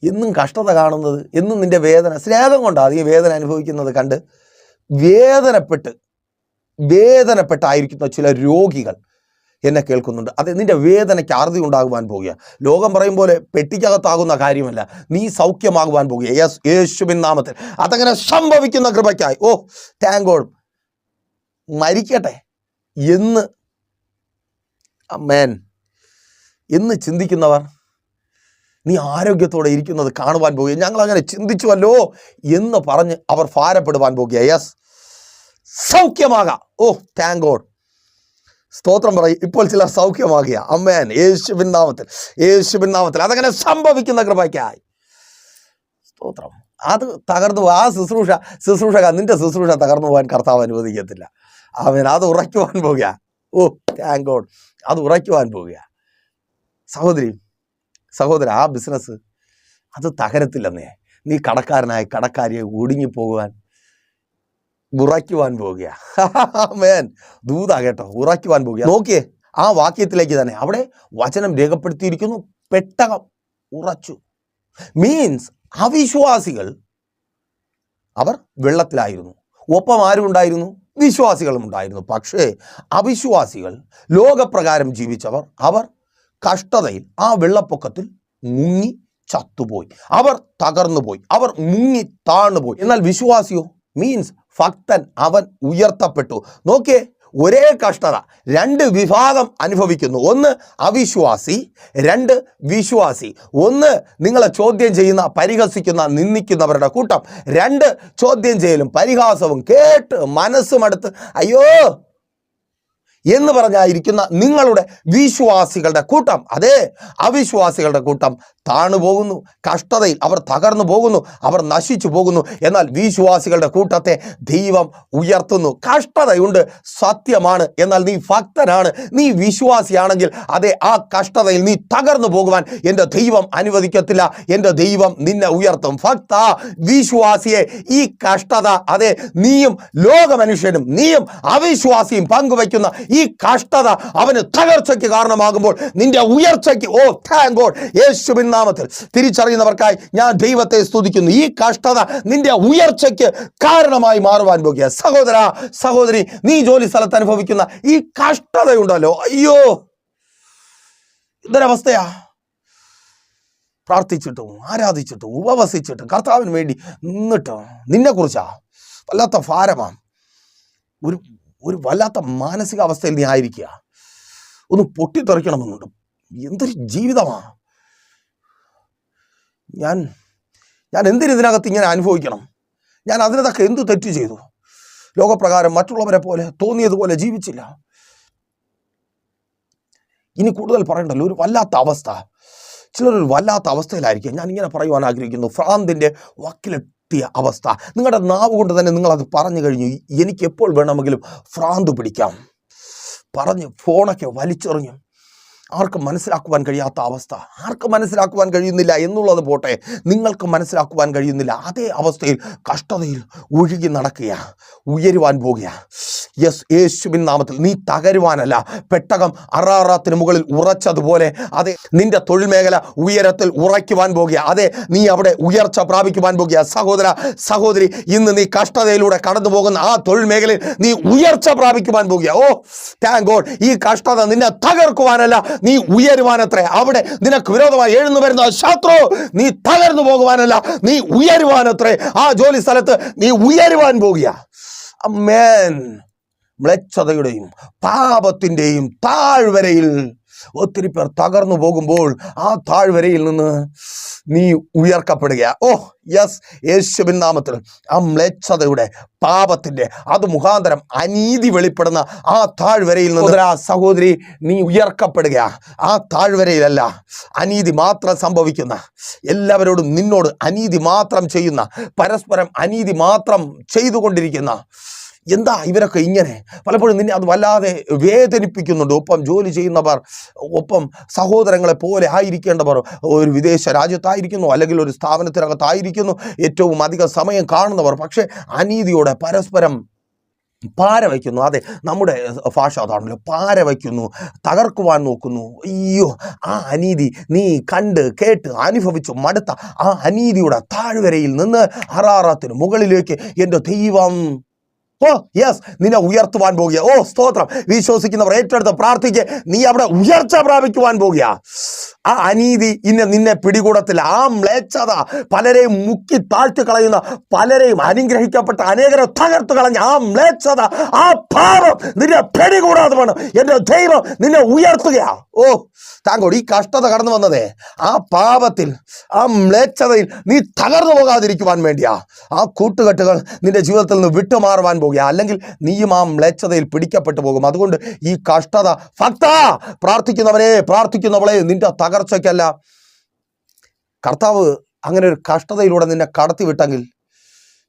എന്നും കഷ്ടത കാണുന്നത്, എന്നും നിന്റെ വേദന, സ്നേഹം കൊണ്ടാണ് ഈ വേദന അനുഭവിക്കുന്നത് കണ്ട് വേദനപ്പെട്ടായിരിക്കുന്ന ചില രോഗികൾ എന്നെ കേൾക്കുന്നുണ്ട്. അത് നിന്റെ വേദനയ്ക്ക് അറുതി ഉണ്ടാകുവാൻ പോകുക. ലോകം പറയും പോലെ പെട്ടിക്കകത്താകുന്ന കാര്യമല്ല. നീ സൗഖ്യമാകുവാൻ പോകുക. യെസ്, യേശുവിൻ നാമത്തിൽ അതങ്ങനെ സംഭവിക്കുന്ന കൃപയ്ക്കായി. ഓ താങ്ക് ഗോഡ്. മരിക്കട്ടെ എന്ന് ആമേൻ എന്ന് ചിന്തിക്കുന്നവർ നീ ആരോഗ്യത്തോടെ ഇരിക്കുന്നത് കാണുവാൻ പോകുക. ഞങ്ങൾ അങ്ങനെ ചിന്തിച്ചുവല്ലോ എന്ന് പറഞ്ഞ് അവർ ഭാരപ്പെടുവാൻ പോകുക. യെസ്, സൗഖ്യമാകാം. ഓ താങ്ക് ഗോഡ്. സ്തോത്രം പറയും. ഇപ്പോൾ ചിലർ സൗഖ്യമാകുക. ആമേൻ. യേശുവിൻ നാമത്തിൽ അതങ്ങനെ സംഭവിക്കുന്ന കൃപയ്ക്കായി. സ്തോത്രം. അത് തകർന്നു ആ ശുശ്രൂഷ നിന്റെ ശുശ്രൂഷ തകർന്നു പോകാൻ കർത്താവ് അനുവദിക്കത്തില്ല. ആമേൻ. അത് ഉറയ്ക്കുവാൻ പോകുക. ഓ താങ്ക് ഗോഡ്. അത് ഉറയ്ക്കുവാൻ പോകുക. സഹോദര ആ ബിസിനസ് അത് തകരത്തില്ലെന്നേ. നീ കടക്കാരിയെ ഒടുങ്ങിപ്പോകുവാൻ ഉറയ്ക്കുവാൻ പോകുക. ആമേൻ. ദൂതാ കേട്ടോ. ഉറയ്ക്കുവാൻ പോകുക. നോക്കിയേ ആ വാക്യത്തിലേക്ക് തന്നെ അവിടെ വചനം രേഖപ്പെടുത്തിയിരിക്കുന്നു. പെട്ടകം ഉറച്ചു. മീൻസ് അവിശ്വാസികൾ അവർ വെള്ളത്തിലായിരുന്നു. ഒപ്പം ആരും ഉണ്ടായിരുന്നു? വിശ്വാസികളും ഉണ്ടായിരുന്നു. പക്ഷേ അവിശ്വാസികൾ ലോകപ്രകാരം ജീവിച്ചവർ അവർ കഷ്ടതയിൽ ആ വെള്ളപ്പൊക്കത്തിൽ മുങ്ങി ചത്തുപോയി. അവർ തകർന്നുപോയി. അവർ മുങ്ങി താണുപോയി. എന്നാൽ വിശ്വാസിയോ മീൻസ് ഭക്തൻ അവൻ ഉയർത്തപ്പെട്ടു. നോക്കിയേ, ഒരേ കഷ്ടത രണ്ട് വിഭാഗം അനുഭവിക്കുന്നു. ഒന്ന് അവിശ്വാസി, രണ്ട് വിശ്വാസി. ഒന്ന് നിങ്ങളെ ചോദ്യം ചെയ്യുന്ന, പരിഹസിക്കുന്ന, നിന്ദിക്കുന്നവരുടെ കൂട്ടം. രണ്ട് ചോദ്യം ചെയ്യലും പരിഹാസവും കേട്ട് മനസ്സുമടുത്ത് അയ്യോ എന്ന് പറഞ്ഞായിരിക്കുന്ന നിങ്ങളുടെ വിശ്വാസികളുടെ കൂട്ടം, അതേ അവിശ്വാസികളുടെ കൂട്ടം താണു പോകുന്നു, കഷ്ടതയിൽ അവർ തകർന്നു പോകുന്നു, അവർ നശിച്ചു പോകുന്നു. എന്നാൽ വിശ്വാസികളുടെ കൂട്ടത്തെ ദൈവം ഉയർത്തുന്നു. കഷ്ടതയുണ്ട്, സത്യമാണ്. എന്നാൽ നീ ഭക്തനാണ്, നീ വിശ്വാസിയാണെങ്കിൽ അതെ ആ കഷ്ടതയിൽ നീ തകർന്നു പോകുവാൻ എൻ്റെ ദൈവം അനുവദിക്കത്തില്ല. എൻ്റെ ദൈവം നിന്നെ ഉയർത്തും. ഭക്ത വിശ്വാസിയെ, ഈ കഷ്ടത അതെ നീയും ലോകമനുഷ്യനും നീയും അവിശ്വാസിയും പങ്കുവയ്ക്കുന്ന ഈ കഷ്ടത അവന് തകർച്ചയ്ക്ക് കാരണമാകുമ്പോൾ നിന്റെ ഉയർച്ചയ്ക്ക് താങ്ക് ഗോഡ് യേശുവിൻ നാമത്തിൽ തിരിച്ചറിയുന്നവർക്കായി ഞാൻ ദൈവത്തെ സ്തുതിക്കുന്നു. ഈ കഷ്ടത നിന്റെ ഉയർച്ചയ്ക്ക് കാരണമായി മാറുവാൻ പോകുക. സഹോദര സഹോദരി, നീ ജോലി സ്ഥലത്ത് അനുഭവിക്കുന്ന ഈ കഷ്ടതയുണ്ടല്ലോ, അയ്യോ എന്തൊരവസ്ഥയാ. പ്രാർത്ഥിച്ചിട്ടും ആരാധിച്ചിട്ടും ഉപവസിച്ചിട്ടും കർത്താവിന് വേണ്ടി നിന്നിട്ടും നിന്നെക്കുറിച്ചാ വല്ലാത്ത ഭാരമാ, ഒരു വല്ലാത്ത മാനസികാവസ്ഥയിൽ നീ ആയിരിക്കുക. ഒന്ന് പൊട്ടിത്തെറിക്കണമെന്നുണ്ട്. എന്തൊരു ജീവിതമാ. ഞാൻ എന്തിനകത്ത് ഇങ്ങനെ അനുഭവിക്കണം? ഞാൻ അതിനകത്തൊക്കെ എന്ത് തെറ്റ് ചെയ്തു? ലോകപ്രകാരം മറ്റുള്ളവരെ പോലെ തോന്നിയതുപോലെ ജീവിച്ചില്ല. ഇനി കൂടുതൽ പറയണ്ടല്ലോ. ഒരു വല്ലാത്ത അവസ്ഥ. ചിലരൊരു വല്ലാത്ത അവസ്ഥയിലായിരിക്കും. ഞാൻ ഇങ്ങനെ പറയുവാൻ ആഗ്രഹിക്കുന്നു, ഭ്രാന്തിൻ്റെ വക്കിലെത്തിയ അവസ്ഥ. നിങ്ങളുടെ നാവ് കൊണ്ട് തന്നെ നിങ്ങളത് പറഞ്ഞു കഴിഞ്ഞു. എനിക്ക് എപ്പോൾ വേണമെങ്കിലും ഭ്രാന്ത് പിടിക്കാം പറഞ്ഞ് ഫോണൊക്കെ വലിച്ചെറിഞ്ഞു. ആർക്കും മനസ്സിലാക്കുവാൻ കഴിയാത്ത അവസ്ഥ. ആർക്കും മനസ്സിലാക്കുവാൻ കഴിയുന്നില്ല എന്നുള്ളത് പോട്ടെ, നിങ്ങൾക്ക് മനസ്സിലാക്കുവാൻ കഴിയുന്നില്ല. അതേ അവസ്ഥയിൽ കഷ്ടതയിൽ ഒഴുകി നടക്കുക, ഉയരുവാൻ പോകുക. യെസ്, യേശുവിൻ നാമത്തിൽ നീ തകരുവാനല്ല, പെട്ടകം അറാറാത്തിന് മുകളിൽ ഉറച്ചതുപോലെ അതെ നിന്റെ തൊഴിൽ മേഖല ഉയരത്തിൽ ഉറയ്ക്കുവാൻ പോകുക. അതെ നീ അവിടെ ഉയർച്ച പ്രാപിക്കുവാൻ പോകുക. സഹോദര സഹോദരി, ഇന്ന് നീ കഷ്ടതയിലൂടെ കടന്നു പോകുന്ന ആ തൊഴിൽ മേഖലയിൽ നീ ഉയർച്ച പ്രാപിക്കുവാൻ പോകുക. Thank God. ഈ കഷ്ടത നിന്നെ തകർക്കുവാനല്ല, നീ ഉയരുവാനത്രേ. അവിടെ നിനക്ക് വിരോധമായി എഴുന്നു വരുന്ന ശത്രു നീ തകർന്നു പോകുവാനല്ല, നീ ഉയരുവാനത്രേ. ആ ജോലി സ്ഥലത്ത് നീ ഉയരുവാൻ പോകുക. ആമേൻ. മ്ലേച്ഛതയുടെയും പാപത്തിൻ്റെയും താഴ്വരയിൽ ഒത്തിരി പേർ തകർന്നു പോകുമ്പോൾ ആ താഴ്വരയിൽ നിന്ന് നീ ഉയർക്കപ്പെടുക. യെസ്, യേശുവിൻ നാമത്തിൽ ആ മ്ലേച്ഛതയുടെ പാപത്തിൻ്റെ അത് മുഖാന്തരം അനീതി വെളിപ്പെടുന്ന ആ താഴ്വരയിൽ നിന്ന് സഹോദരി നീ ഉയർക്കപ്പെടുക. ആ താഴ്വരയിലല്ല അനീതി മാത്രം സംഭവിക്കുന്ന, എല്ലാവരോടും നിന്നോട് അനീതി മാത്രം ചെയ്യുന്ന, പരസ്പരം അനീതി മാത്രം ചെയ്തുകൊണ്ടിരിക്കുന്ന, എന്താ ഇവരൊക്കെ ഇങ്ങനെ? പലപ്പോഴും നിന്നെ അത് വല്ലാതെ വേദനിപ്പിക്കുന്നുണ്ട്. ഒപ്പം ജോലി ചെയ്യുന്നവർ, ഒപ്പം സഹോദരങ്ങളെ പോലെ ആയിരിക്കേണ്ടവർ ഒരു വിദേശ രാജ്യത്തായിരിക്കുന്നു, അല്ലെങ്കിൽ ഒരു സ്ഥാപനത്തിനകത്തായിരിക്കുന്നു, ഏറ്റവും അധികം സമയം കാണുന്നവർ, പക്ഷേ അനീതിയോടെ പരസ്പരം പാര വയ്ക്കുന്നു. അതെ, നമ്മുടെ ഭാഷ അതാണല്ലോ, പാര വയ്ക്കുന്നു, തകർക്കുവാൻ നോക്കുന്നു. അയ്യോ, ആ അനീതി നീ കണ്ട് കേട്ട് അനുഭവിച്ചു മടുത്ത ആ അനീതിയുടെ താഴ്വരയിൽ നിന്ന് അറാറാത്തിന് മുകളിലേക്ക് എൻ്റെ ദൈവം യെസ് നിന്നെ ഉയർത്തുവാൻ പോകുക. സ്തോത്രം. വിശ്വസിക്കുന്നവർ ഏറ്റെടുത്ത് പ്രാർത്ഥിക്കുക. നീ അവിടെ ഉയർച്ച പ്രാപിക്കുവാൻ പോകുക. ആ അനീതി നിന്നെ പിടികൂടത്തില്ല. ആ മ്ലേച്ഛത പലരെയും മുക്കി താഴ്ത്തി കളയുന്ന, പലരെയും അനുഗ്രഹിക്കപ്പെട്ട അനേകരെ തകർത്ത് കളഞ്ഞ ആ മ്ലേച്ഛത, ആ പാപം നിന്നെ പിടികൂടാതെ വേണം എൻ്റെ ദൈവം നിന്നെ ഉയർത്തുക. താങ്കോട് ഈ കഷ്ടത കടന്നു വന്നതേ ആ പാപത്തിൽ, ആ മ്ലേച്ഛതയിൽ നീ തകർന്നു പോകാതിരിക്കുവാൻ വേണ്ടിയാ. ആ കൂട്ടുകെട്ടുകൾ നിന്റെ ജീവിതത്തിൽ നിന്ന് വിട്ടുമാറുവാൻ പോകുക, അല്ലെങ്കിൽ നീയും ആ മ്ലേച്ഛതയിൽ പിടിക്കപ്പെട്ടു പോകും. അതുകൊണ്ട് ഈ കഷ്ടത പ്രാർത്ഥിക്കുന്നവളെ നിന്റെ തകർച്ചയ്ക്കല്ല. കർത്താവ് അങ്ങനെ ഒരു കഷ്ടതയിലൂടെ നിന്നെ കടത്തിവിട്ടെങ്കിൽ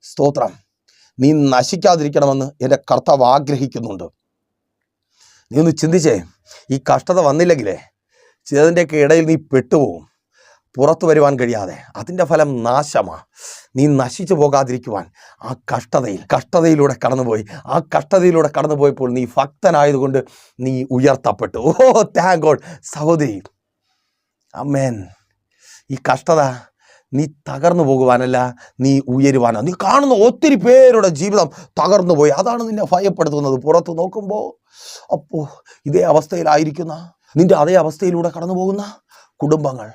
സ്തോത്രം, നീ നശിക്കാതിരിക്കണമെന്ന് എൻ്റെ കർത്താവ് ആഗ്രഹിക്കുന്നുണ്ട്. നീ ഒന്ന് ചിന്തിച്ചേ, ഈ കഷ്ടത വന്നില്ലെങ്കിലേ ചിലതിൻ്റെയൊക്കെ ഇടയിൽ നീ പെട്ടുപോകും, പുറത്തു വരുവാൻ കഴിയാതെ. അതിൻ്റെ ഫലം നാശമാണ്. നീ നശിച്ചു പോകാതിരിക്കുവാൻ ആ കഷ്ടതയിലൂടെ കടന്നുപോയി. ആ കഷ്ടതയിലൂടെ കടന്നുപോയപ്പോൾ നീ ഭക്തനായതുകൊണ്ട് നീ ഉയർത്തപ്പെട്ടു. Thank God. സഹോദരി, ആമേൻ. ഈ കഷ്ടത നീ തകർന്നു പോകുവാനല്ല, നീ ഉയരുവാനാണ്. നീ കാണുന്ന ഒത്തിരി പേരുടെ ജീവിതം തകർന്നു പോയി. അതാണ് നിന്നെ ഭയപ്പെടുത്തുന്നത്. പുറത്ത് നോക്കുമ്പോൾ അപ്പോൾ ഇതേ അവസ്ഥയിലായിരിക്കുന്ന, നിന്റെ അതേ അവസ്ഥയിലൂടെ കടന്നു പോകുന്ന കുടുംബങ്ങൾ,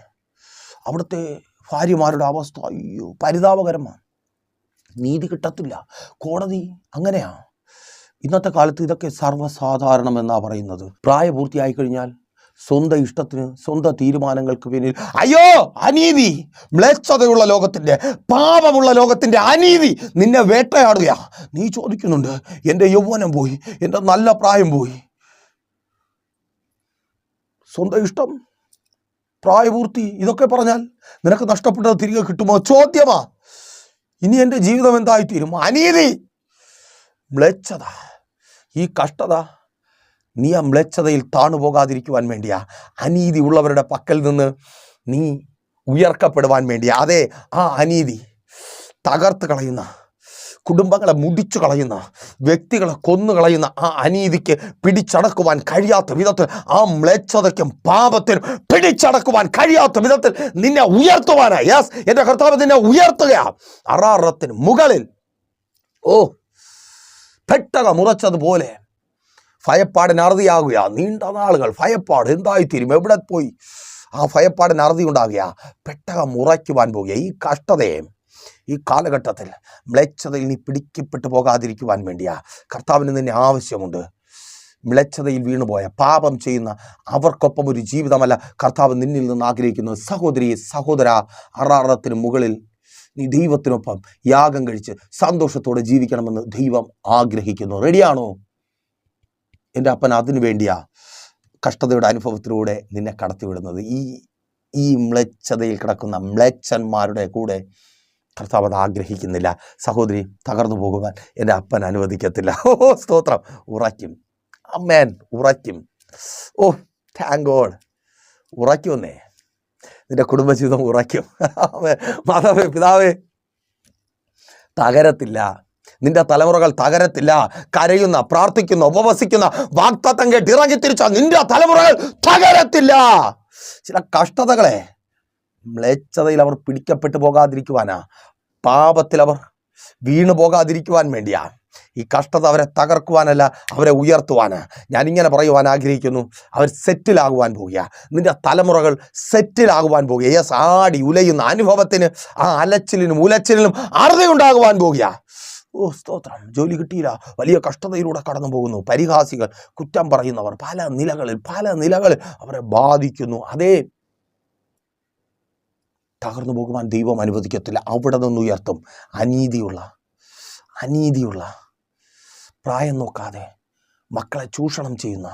അവിടുത്തെ ഭാര്യമാരുടെ അവസ്ഥ അയ്യോ പരിതാപകരമാണ്. നീതി കിട്ടത്തില്ല. കോടതി അങ്ങനെയാ. ഇന്നത്തെ കാലത്ത് ഇതൊക്കെ സർവ്വസാധാരണമെന്നാണ് പറയുന്നത്. പ്രായപൂർത്തിയായി കഴിഞ്ഞാൽ സ്വന്തം ഇഷ്ടത്തിന്, സ്വന്തം തീരുമാനങ്ങൾക്ക് പിന്നിൽ അയ്യോ അനീതി, മ്ലേച്ഛതയുള്ള ലോകത്തിൻ്റെ, പാപമുള്ള ലോകത്തിൻ്റെ അനീതി നിന്നെ വേട്ടയാടുക. നീ ചോദിക്കുന്നുണ്ട്, എൻ്റെ യൗവനം പോയി, എൻ്റെ നല്ല പ്രായം പോയി. സ്വന്തം ഇഷ്ടം, പ്രായപൂർത്തി, ഇതൊക്കെ പറഞ്ഞാൽ നിനക്ക് നഷ്ടപ്പെട്ടത് തിരികെ കിട്ടുമോ? ചോദ്യമാ. ഇനി എൻ്റെ ജീവിതം എന്തായിത്തീരും? അനീതി, മ്ലേച്ഛത, ഈ കഷ്ടത, നീ ആ മ്ലേച്ഛതയിൽ താണുപോകാതിരിക്കുവാൻ വേണ്ടിയാ. അനീതി ഉള്ളവരുടെ പക്കൽ നിന്ന് നീ ഉയർക്കപ്പെടുവാൻ വേണ്ടിയാ. അതെ, ആ അനീതി തകർത്ത് കളയുന്ന, കുടുംബങ്ങളെ മുടിച്ചു കളയുന്ന, വ്യക്തികളെ കൊന്നുകളയുന്ന ആ അനീതിക്ക് പിടിച്ചടക്കുവാൻ കഴിയാത്ത വിധത്തിൽ, ആ മ്ലേച്ഛതയ്ക്കും പാപത്തിനും പിടിച്ചടക്കുവാൻ കഴിയാത്ത വിധത്തിൽ നിന്നെ ഉയർത്തുവാനാ. യെസ്, എൻ്റെ കർത്താവ് നിന്നെ ഉയർത്തുകയാ. അറാറത്തിന് മുകളിൽ പെട്ടകം ഉറച്ചതുപോലെ ഭയപ്പാടിന് അറുതിയാകുക. നീണ്ട നാളുകൾ ഭയപ്പാട് എന്തായിത്തീരും, എവിടെ പോയി ആ ഭയപ്പാടിന് അറുതി ഉണ്ടാകുക. പെട്ടകം ഉറയ്ക്കുവാൻ പോകുക. ഈ കഷ്ടതയെ ഈ കാലഘട്ടത്തിൽ മ്ലേച്ഛതയിൽ നീ പിടിക്കപ്പെട്ടു പോകാതിരിക്കുവാൻ വേണ്ടിയാ കർത്താവിന് നിന്നെ ആവശ്യമുണ്ട്. മ്ലേച്ഛതയിൽ വീണുപോയ, പാപം ചെയ്യുന്ന അവർക്കൊപ്പം ഒരു ജീവിതമല്ല കർത്താവ് നിന്നിൽ നിന്ന് ആഗ്രഹിക്കുന്നത്. സഹോദരി, സഹോദര, അറാറത്തിന് മുകളിൽ നീ ദൈവത്തിനൊപ്പം യാഗം കഴിച്ച് സന്തോഷത്തോടെ ജീവിക്കണമെന്ന് ദൈവം ആഗ്രഹിക്കുന്നു. റെഡിയാണോ? എൻ്റെ അപ്പൻ അതിനു വേണ്ടിയാ കഷ്ടതയുടെ അനുഭവത്തിലൂടെ നിന്നെ കടത്തിവിടുന്നത്. ഈ മ്ലേച്ഛതയിൽ കിടക്കുന്ന മ്ലേച്ഛന്മാരുടെ കൂടെ കർത്താവ് അത് ആഗ്രഹിക്കുന്നില്ല. സഹോദരി, തകർന്നു പോകുവാൻ എൻ്റെ അപ്പൻ അനുവദിക്കത്തില്ല. സ്തോത്രം. ഉറയ്ക്കും. അമ്മേൻ, ഉറയ്ക്കും. Thank God. ഉറയ്ക്കുമെന്നേ, നിന്റെ കുടുംബജീവിതം ഉറയ്ക്കും. മാതാവേ, പിതാവേ, തകരത്തില്ല. നിന്റെ തലമുറകൾ തകരത്തില്ല. കരയുന്ന, പ്രാർത്ഥിക്കുന്ന, ഉപവസിക്കുന്ന, വാഗ്ദത്തം കേട്ട് ഇറങ്ങി തിരിച്ച നിന്റെ തലമുറകൾ തകരത്തില്ല. ചില കഷ്ടതകളെ മ്ലേച്ഛതയിൽ അവർ പിടിക്കപ്പെട്ടു പോകാതിരിക്കുവാനാ, പാപത്തിൽ അവർ വീണു പോകാതിരിക്കുവാൻ വേണ്ടിയാ. ഈ കഷ്ടത അവരെ തകർക്കുവാനല്ല, അവരെ ഉയർത്തുവാനാ. ഞാനിങ്ങനെ പറയുവാൻ ആഗ്രഹിക്കുന്നു, അവർ സെറ്റിലാകുവാൻ പോകുക. നിന്റെ തലമുറകൾ സെറ്റിലാകുവാൻ പോകുക. യെസ്, ആടി ഉലയുന്ന അനുഭവത്തിന്, ആ അലച്ചിലിനും ഉലച്ചിലിനും അറുതി ഉണ്ടാകുവാൻ പോകുക. സ്തോത്രം. ജോലി കിട്ടിയില്ല, വലിയ കഷ്ടതയിലൂടെ കടന്നു പോകുന്നു. പരിഹാസികൾ, കുറ്റം പറയുന്നവർ പല നിലകളിൽ അവരെ ബാധിക്കുന്നു. അതേ, തകർന്നു പോകുവാൻ ദൈവം അനുവദിക്കത്തില്ല. അവിടെ നിന്ന് ഉയർത്തും. അനീതിയുള്ള പ്രായം നോക്കാതെ മക്കളെ ചൂഷണം ചെയ്യുന്ന,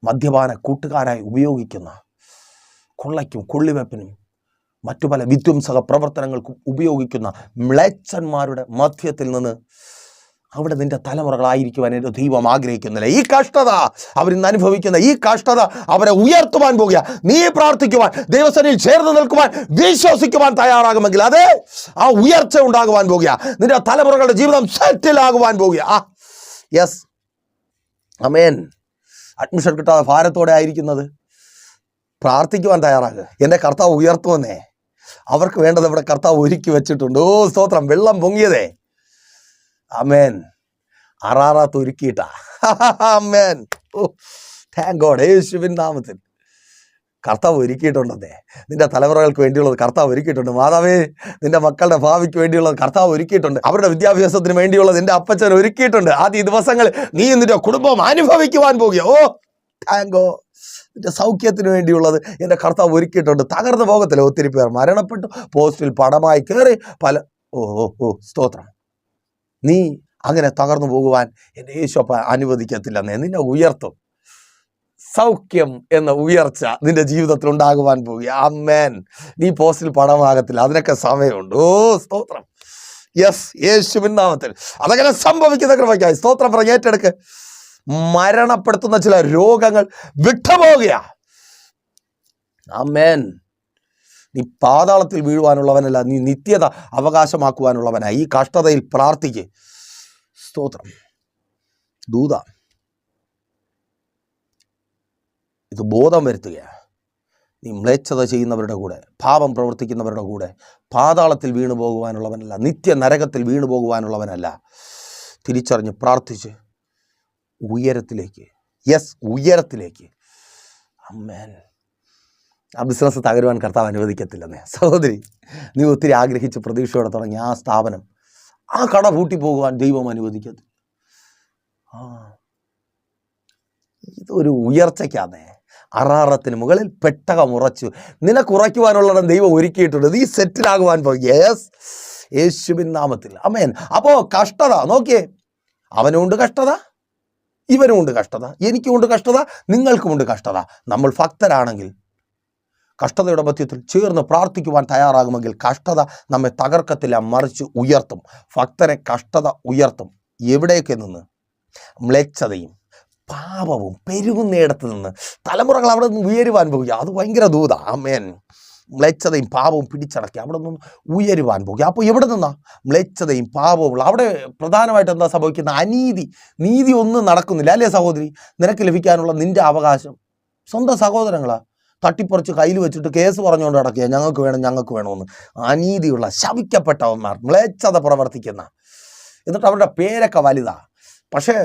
മദ്യപാന കൂട്ടുകാരായി ഉപയോഗിക്കുന്ന, കൊള്ളയ്ക്കും കൊള്ളിവെപ്പിനും മറ്റു പല വിധ്വംസക പ്രവർത്തനങ്ങൾക്കും ഉപയോഗിക്കുന്ന മ്ലേച്ഛന്മാരുടെ മധ്യത്തിൽ നിന്ന് അവിടെ നിന്റെ തലമുറകളായിരിക്കുവാൻ എൻ്റെ ദൈവം ആഗ്രഹിക്കുന്നില്ല. ഈ കഷ്ടത അവരിന്ന് അനുഭവിക്കുന്ന ഈ കഷ്ടത അവരെ ഉയർത്തുവാൻ പോകുക. നീ പ്രാർത്ഥിക്കുവാൻ, ദൈവസന്നിധിയിൽ ചേർന്ന് നിൽക്കുവാൻ, വിശ്വസിക്കുവാൻ തയ്യാറാകുമെങ്കിൽ അതെ, ആ ഉയർച്ച ഉണ്ടാകുവാൻ പോകുക. നിന്റെ തലമുറകളുടെ ജീവിതം സെറ്റിലാകുവാൻ പോകുക. യെസ്, അമേൻ. അഡ്മിഷൻ കിട്ടാതെ ഭാരത്തോടെ ആയിരിക്കുന്നത്, പ്രാർത്ഥിക്കുവാൻ തയ്യാറാകുക. എൻ്റെ കർത്താവ് ഉയർത്തുമെന്നേ. അവർക്ക് വേണ്ടത് ഇവിടെ കർത്താവ് ഒരുക്കി വെച്ചിട്ടുണ്ട്. സ്തോത്രം. വെള്ളം പൊങ്ങിയതേ, അമേൻ. അറാറാത്ത് ഒരുക്കിയിട്ടാ. അമേൻ. Thank God. യേശുവിൻ നാമത്തിൽ കർത്താവ് ഒരുക്കിയിട്ടുണ്ടെന്നേ. നിന്റെ തലമുറകൾക്ക് വേണ്ടിയുള്ളത് കർത്താവ് ഒരുക്കിയിട്ടുണ്ട്. മാതാവേ, നിന്റെ മക്കളുടെ ഭാവിക്ക് വേണ്ടിയുള്ളത് കർത്താവ് ഒരുക്കിയിട്ടുണ്ട്. അവരുടെ വിദ്യാഭ്യാസത്തിന് വേണ്ടിയുള്ളത് എൻ്റെ അപ്പച്ചൻ ഒരുക്കിയിട്ടുണ്ട്. ആദ്യ ദിവസങ്ങൾ നീ നിന്റെ കുടുംബം അനുഭവിക്കുവാൻ പോകുക. Thank God. നിന്റെ സൗഖ്യത്തിന് വേണ്ടിയുള്ളത് എൻ്റെ കർത്താവ് ഒരുക്കിയിട്ടുണ്ട്. തകർന്നു പോകത്തില്ല. ഒത്തിരി പേർ മരണപ്പെട്ടു, പോസ്റ്റിൽ പണമായി കയറി പല സ്തോത്രം. നീ അങ്ങനെ തകർന്നു പോകുവാൻ എൻ്റെ യേശു അനുവദിക്കത്തില്ലെന്നേ. നിന്നെ ഉയർത്തും. സൗഖ്യം എന്ന ഉയർച്ച നിന്റെ ജീവിതത്തിൽ ഉണ്ടാകുവാൻ പോകുക. അമ്മേൻ. നീ പോസ്റ്റിൽ പണമാകത്തില്ല, അതിനൊക്കെ സമയമുണ്ട്. സ്തോത്രം. യെസ്, യേശുവിൻ നാമത്തിൽ അതങ്ങനെ സംഭവിക്കുന്ന കൃപയ്ക്കായി സ്തോത്രം പറഞ്ഞ് ഏറ്റെടുക്ക്. മരണപ്പെടുത്തുന്ന ചില രോഗങ്ങൾ വിട്ടുപോകുക. ആമേൻ. നീ പാതാളത്തിൽ വീഴുവാനുള്ളവനല്ല, നീ നിത്യത അവകാശമാക്കുവാനുള്ളവനായി. ഈ കഷ്ടതയിൽ പ്രാർത്ഥിക്ക്. സ്തോത്രം. ദൂത ഇത് ബോധം വരുത്തുകയാണ്. നീ മ്ലേച്ഛത ചെയ്യുന്നവരുടെ കൂടെ, പാപം പ്രവർത്തിക്കുന്നവരുടെ കൂടെ പാതാളത്തിൽ വീണു പോകുവാനുള്ളവനല്ല, നിത്യ നരകത്തിൽ വീണു പോകുവാനുള്ളവനല്ല. തിരിച്ചറിഞ്ഞ് പ്രാർത്ഥിച്ച് ഉയരത്തിലേക്ക്, യെസ്, ഉയരത്തിലേക്ക്. അമ്മേൻ. ആ ബിസിനസ് തകരുവാൻ കർത്താവ് അനുവദിക്കത്തില്ലെന്നേ. സഹോദരി, നീ ഒത്തിരി ആഗ്രഹിച്ച് പ്രതീക്ഷയോടെ തുടങ്ങി ആ സ്ഥാപനം, ആ കട പൂട്ടി പോകുവാൻ ദൈവം അനുവദിക്കത്തില്ല. ഇതൊരു ഉയർച്ചയ്ക്കാന്നേ. അറാറത്തിന് മുകളിൽ പെട്ടകം ഉറച്ചു. നിനക്ക് ഉറയ്ക്കുവാനുള്ളത് ദൈവം ഒരുക്കിയിട്ടുണ്ട്. നീ സെറ്റിലാകുവാൻ പോകും. യെസ്, യേശുവിൻ നാമത്തിൽ. അമേൻ. അപ്പോൾ കഷ്ടത നോക്കിയേ, അവനുണ്ട് കഷ്ടത, ഇവനുമുണ്ട് കഷ്ടത, എനിക്കുമുണ്ട് കഷ്ടത, നിങ്ങൾക്കുമുണ്ട് കഷ്ടത. നമ്മൾ ഭക്തരാണെങ്കിൽ കഷ്ടതയുടെ മധ്യത്തിൽ ചേർന്ന് പ്രാർത്ഥിക്കുവാൻ തയ്യാറാകുമെങ്കിൽ കഷ്ടത നമ്മെ തകർക്കത്തില്ല, മറിച്ച് ഉയർത്തും. ഭക്തരെ കഷ്ടത ഉയർത്തും. എവിടേക്ക് നിന്ന്? മ്ലേച്ഛതയും പാപവും പെരുകുന്നിടത്ത് നിന്ന്. തലമുറകൾ അവിടെ നിന്ന് ഉയരുവാൻ പോകുക. അത് ഭയങ്കര ദൂത. ആമേൻ. മ്ലേച്ഛതയും പാപവും പിടിച്ചടക്കി അവിടെ നിന്ന് ഉയരുവാൻ പോകുക. അപ്പോൾ എവിടെ നിന്നാ മ്ലേച്ഛതയും പാപവും? അവിടെ പ്രധാനമായിട്ട് എന്താ സംഭവിക്കുന്ന? അനീതി, നീതി ഒന്നും നടക്കുന്നില്ല അല്ലേ സഹോദരി? നിനക്ക് ലഭിക്കാനുള്ള നിന്റെ അവകാശം സ്വന്തം സഹോദരങ്ങളാ തട്ടിപ്പറിച്ച് കയ്യിൽ വെച്ചിട്ട് കേസ് പറഞ്ഞുകൊണ്ട് നടക്കുക, ഞങ്ങൾക്ക് വേണം ഞങ്ങൾക്ക് വേണമെന്ന്. അനീതിയുള്ള ശപിക്കപ്പെട്ടവന്മാർ, മ്ലേച്ഛത പ്രവർത്തിക്കുന്ന, എന്നിട്ട് അവരുടെ പേരൊക്കെ വലുതാ. പക്ഷേ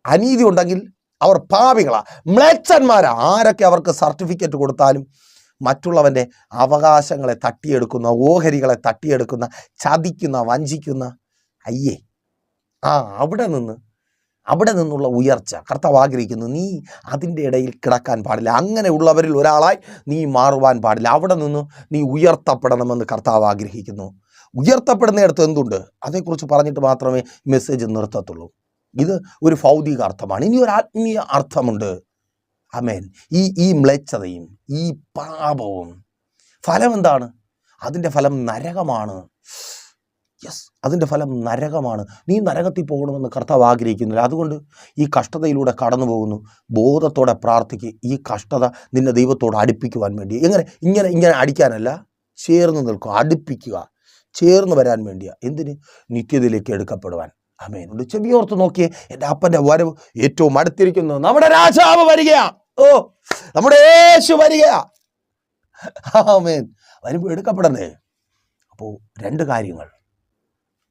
അനീതി ഉണ്ടെങ്കിൽ അവർ പാപികളാ, മ്ലേച്ഛന്മാരാ. ആരൊക്കെ അവർക്ക് സർട്ടിഫിക്കറ്റ് കൊടുത്താലും മറ്റുള്ളവൻ്റെ അവകാശങ്ങളെ തട്ടിയെടുക്കുന്ന, ഓഹരികളെ തട്ടിയെടുക്കുന്ന, ചതിക്കുന്ന, വഞ്ചിക്കുന്ന, അയ്യേ, അവിടെ നിന്നുള്ള ഉയർച്ച കർത്താവ് ആഗ്രഹിക്കുന്നു. നീ അതിൻ്റെ ഇടയിൽ കിടക്കാൻ പാടില്ല. അങ്ങനെയുള്ളവരിൽ ഒരാളായി നീ മാറുവാൻ പാടില്ല. അവിടെ നിന്ന് നീ ഉയർത്തപ്പെടണമെന്ന് കർത്താവ് ആഗ്രഹിക്കുന്നു. ഉയർത്തപ്പെടുന്നിടത്ത് എന്തുണ്ട് അതേക്കുറിച്ച് പറഞ്ഞിട്ട് മാത്രമേ മെസ്സേജ് നിർത്തത്തുള്ളൂ. ഇത് ഒരു ഭൗതിക അർത്ഥമാണ്. ഇനി ഒരു ആത്മീയ അർത്ഥമുണ്ട്. ആമേൻ. ഈ മ്ലേച്ഛതയും ഈ പാപവും ഫലം എന്താണ്? അതിൻ്റെ ഫലം നരകമാണ്. യെസ്, അതിൻ്റെ ഫലം നരകമാണ്. നീ നരകത്തിൽ പോകണമെന്ന് കർത്താവ് ആഗ്രഹിക്കുന്നില്ല. അതുകൊണ്ട് ഈ കഷ്ടതയിലൂടെ കടന്നു പോകുന്നു. ബോധത്തോടെ പ്രാർത്ഥിക്കുക. ഈ കഷ്ടത നിന്നെ ദൈവത്തോട് അടുപ്പിക്കുവാൻ വേണ്ടി. ഇങ്ങനെ അടിക്കാനല്ല, ചേർന്ന് നിൽക്കുക, അടുപ്പിക്കുക, ചേർന്ന് വരാൻ വേണ്ടിയാ. എന്തിന്? നിത്യതയിലേക്ക് എടുക്കപ്പെടുവാൻ. ആമേൻ. ചെവിയോർത്ത് നോക്കിയേ, എൻ്റെ അപ്പൻ്റെ വരവ് ഏറ്റവും അടുത്തിരിക്കുന്നു. നമ്മുടെ രാജാവ് വരികയാ. നമ്മുടെ യേശു വരികയാ. ആമേൻ. വരുമ്പോൾ എടുക്കപ്പെടണ്ടേ? അപ്പോൾ രണ്ട് കാര്യങ്ങൾ.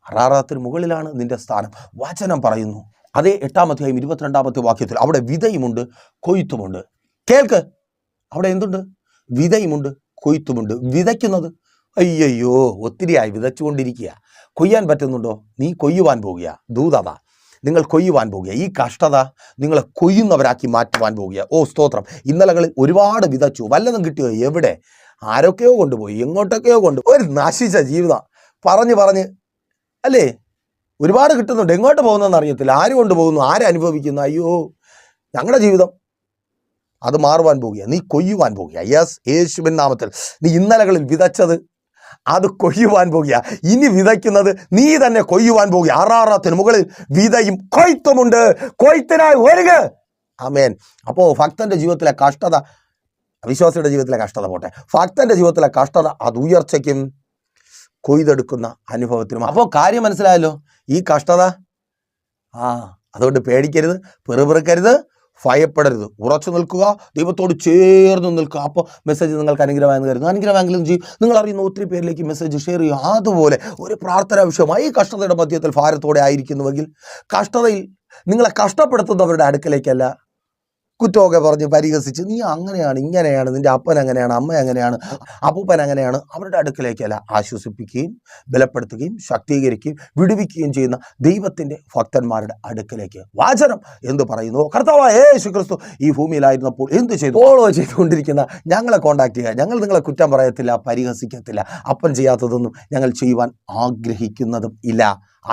അറാറത്തിന് മുകളിലാണ് നിന്റെ സ്ഥാനം. വചനം പറയുന്നു, അതേ 8-ാം അധ്യായം 22-ാമത്തെ വാക്യത്തിൽ, അവിടെ വിതയുമുണ്ട് കൊയ്ത്തുമുണ്ട്. കേൾക്ക്, അവിടെ എന്തുണ്ട്? വിതയുമുണ്ട് കൊയ്ത്തുമുണ്ട്. വിതയ്ക്കുന്നത്, അയ്യോ ഒത്തിരിയായി വിതച്ചുകൊണ്ടിരിക്കുക. കൊയ്യാൻ പറ്റുന്നുണ്ടോ? നീ കൊയ്യുവാൻ പോകുക. ദൂതത, നിങ്ങൾ കൊയ്യുവാൻ പോകുക. ഈ കഷ്ടത നിങ്ങളെ കൊയ്യുന്നവരാക്കി മാറ്റുവാൻ പോകുക. സ്തോത്രം. ഇന്നലകളിൽ ഒരുപാട് വിതച്ചു, വല്ലതും കിട്ടിയോ? എവിടെ? ആരൊക്കെയോ കൊണ്ടുപോയി, എങ്ങോട്ടൊക്കെയോ ഒരു നശിച്ച ജീവിതം പറഞ്ഞ് അല്ലേ? ഒരുപാട് കിട്ടുന്നുണ്ട്, എങ്ങോട്ട് പോകുന്നതെന്ന് അറിയത്തില്ല. ആര് കൊണ്ടുപോകുന്നു, ആരനുഭവിക്കുന്നു? അയ്യോ, ഞങ്ങളുടെ ജീവിതം അത് മാറുവാൻ പോകുക. നീ കൊയ്യുവാൻ പോകുക. യെസ്, യേശുവിൻ നാമത്തിൽ. നീ ഇന്നലകളിൽ വിതച്ചത് അത് കൊയ്യുവാൻ പോകുക. ഇനി വിതയ്ക്കുന്നത് നീ തന്നെ കൊയ്യുവാൻ പോകുക. അറാറത്തിന് മുകളിൽ വിതയും കൊയ്ത്തുമുണ്ട്. കൊയ്ത്തിനായി ഒരുങ്ങ. ആമേൻ. അപ്പോൾ ഭക്തന്റെ ജീവിതത്തിലെ കഷ്ടത, വിശ്വാസിയുടെ ജീവിതത്തിലെ കഷ്ടത പോട്ടെ, ഭക്തന്റെ ജീവിതത്തിലെ കഷ്ടത അത് ഉയർച്ചയ്ക്കും കൊയ്തെടുക്കുന്ന അനുഭവത്തിനും. അപ്പോൾ കാര്യം മനസ്സിലായല്ലോ. ഈ കഷ്ടത അതുകൊണ്ട് പേടിക്കരുത്, പെറുപിറുക്കരുത്, ഭയപ്പെടരുത്, ഉറച്ചു നിൽക്കുക, ദൈവത്തോട് ചേർന്ന് നിൽക്കുക. അപ്പോൾ മെസ്സേജ് നിങ്ങൾക്ക് അനുഗ്രഹമായെന്ന് കരുതുന്നു. അനുഗ്രഹമെങ്കിലും ചെയ്യും. നിങ്ങൾ അറിയുന്ന ഒത്തിരി പേരിലേക്ക് മെസ്സേജ് ഷെയർ ചെയ്യുക. അതുപോലെ ഒരു പ്രാർത്ഥനാ വിഷയമായി ഈ കഷ്ടതയുടെ മധ്യത്തിൽ ഭാരത്തോടെ ആയിരിക്കുന്നുവെങ്കിൽ, കഷ്ടതയിൽ നിങ്ങളെ കഷ്ടപ്പെടുത്തുന്നവരുടെ അടുക്കലേക്കല്ല, കുറ്റമൊക്കെ പറഞ്ഞ് പരിഹസിച്ച് നീ അങ്ങനെയാണ് ഇങ്ങനെയാണ്, നിൻ്റെ അപ്പൻ അങ്ങനെയാണ്, അമ്മ അങ്ങനെയാണ്, അപ്പൂപ്പൻ അങ്ങനെയാണ്, അവരുടെ അടുക്കലേക്കല്ല, ആശ്വസിപ്പിക്കുകയും ബലപ്പെടുത്തുകയും ശക്തീകരിക്കുകയും വിടുവിക്കുകയും ചെയ്യുന്ന ദൈവത്തിൻ്റെ ഭക്തന്മാരുടെ അടുക്കലേക്ക്. വചനം എന്ത് പറയുന്നു? കർത്താവായ യേശു ക്രിസ്തു ഈ ഭൂമിയിലായിരുന്നപ്പോൾ എന്ത് ചെയ്തു? ഫോളോ ചെയ്തുകൊണ്ടിരിക്കുന്ന ഞങ്ങളെ കോൺടാക്ട് ചെയ്യുക. ഞങ്ങൾ നിങ്ങളെ കുറ്റം പറയത്തില്ല, പരിഹസിക്കത്തില്ല. അപ്പൻ ചെയ്യാത്തതൊന്നും ഞങ്ങൾ ചെയ്യുവാൻ ആഗ്രഹിക്കുന്നതും ഇല്ല.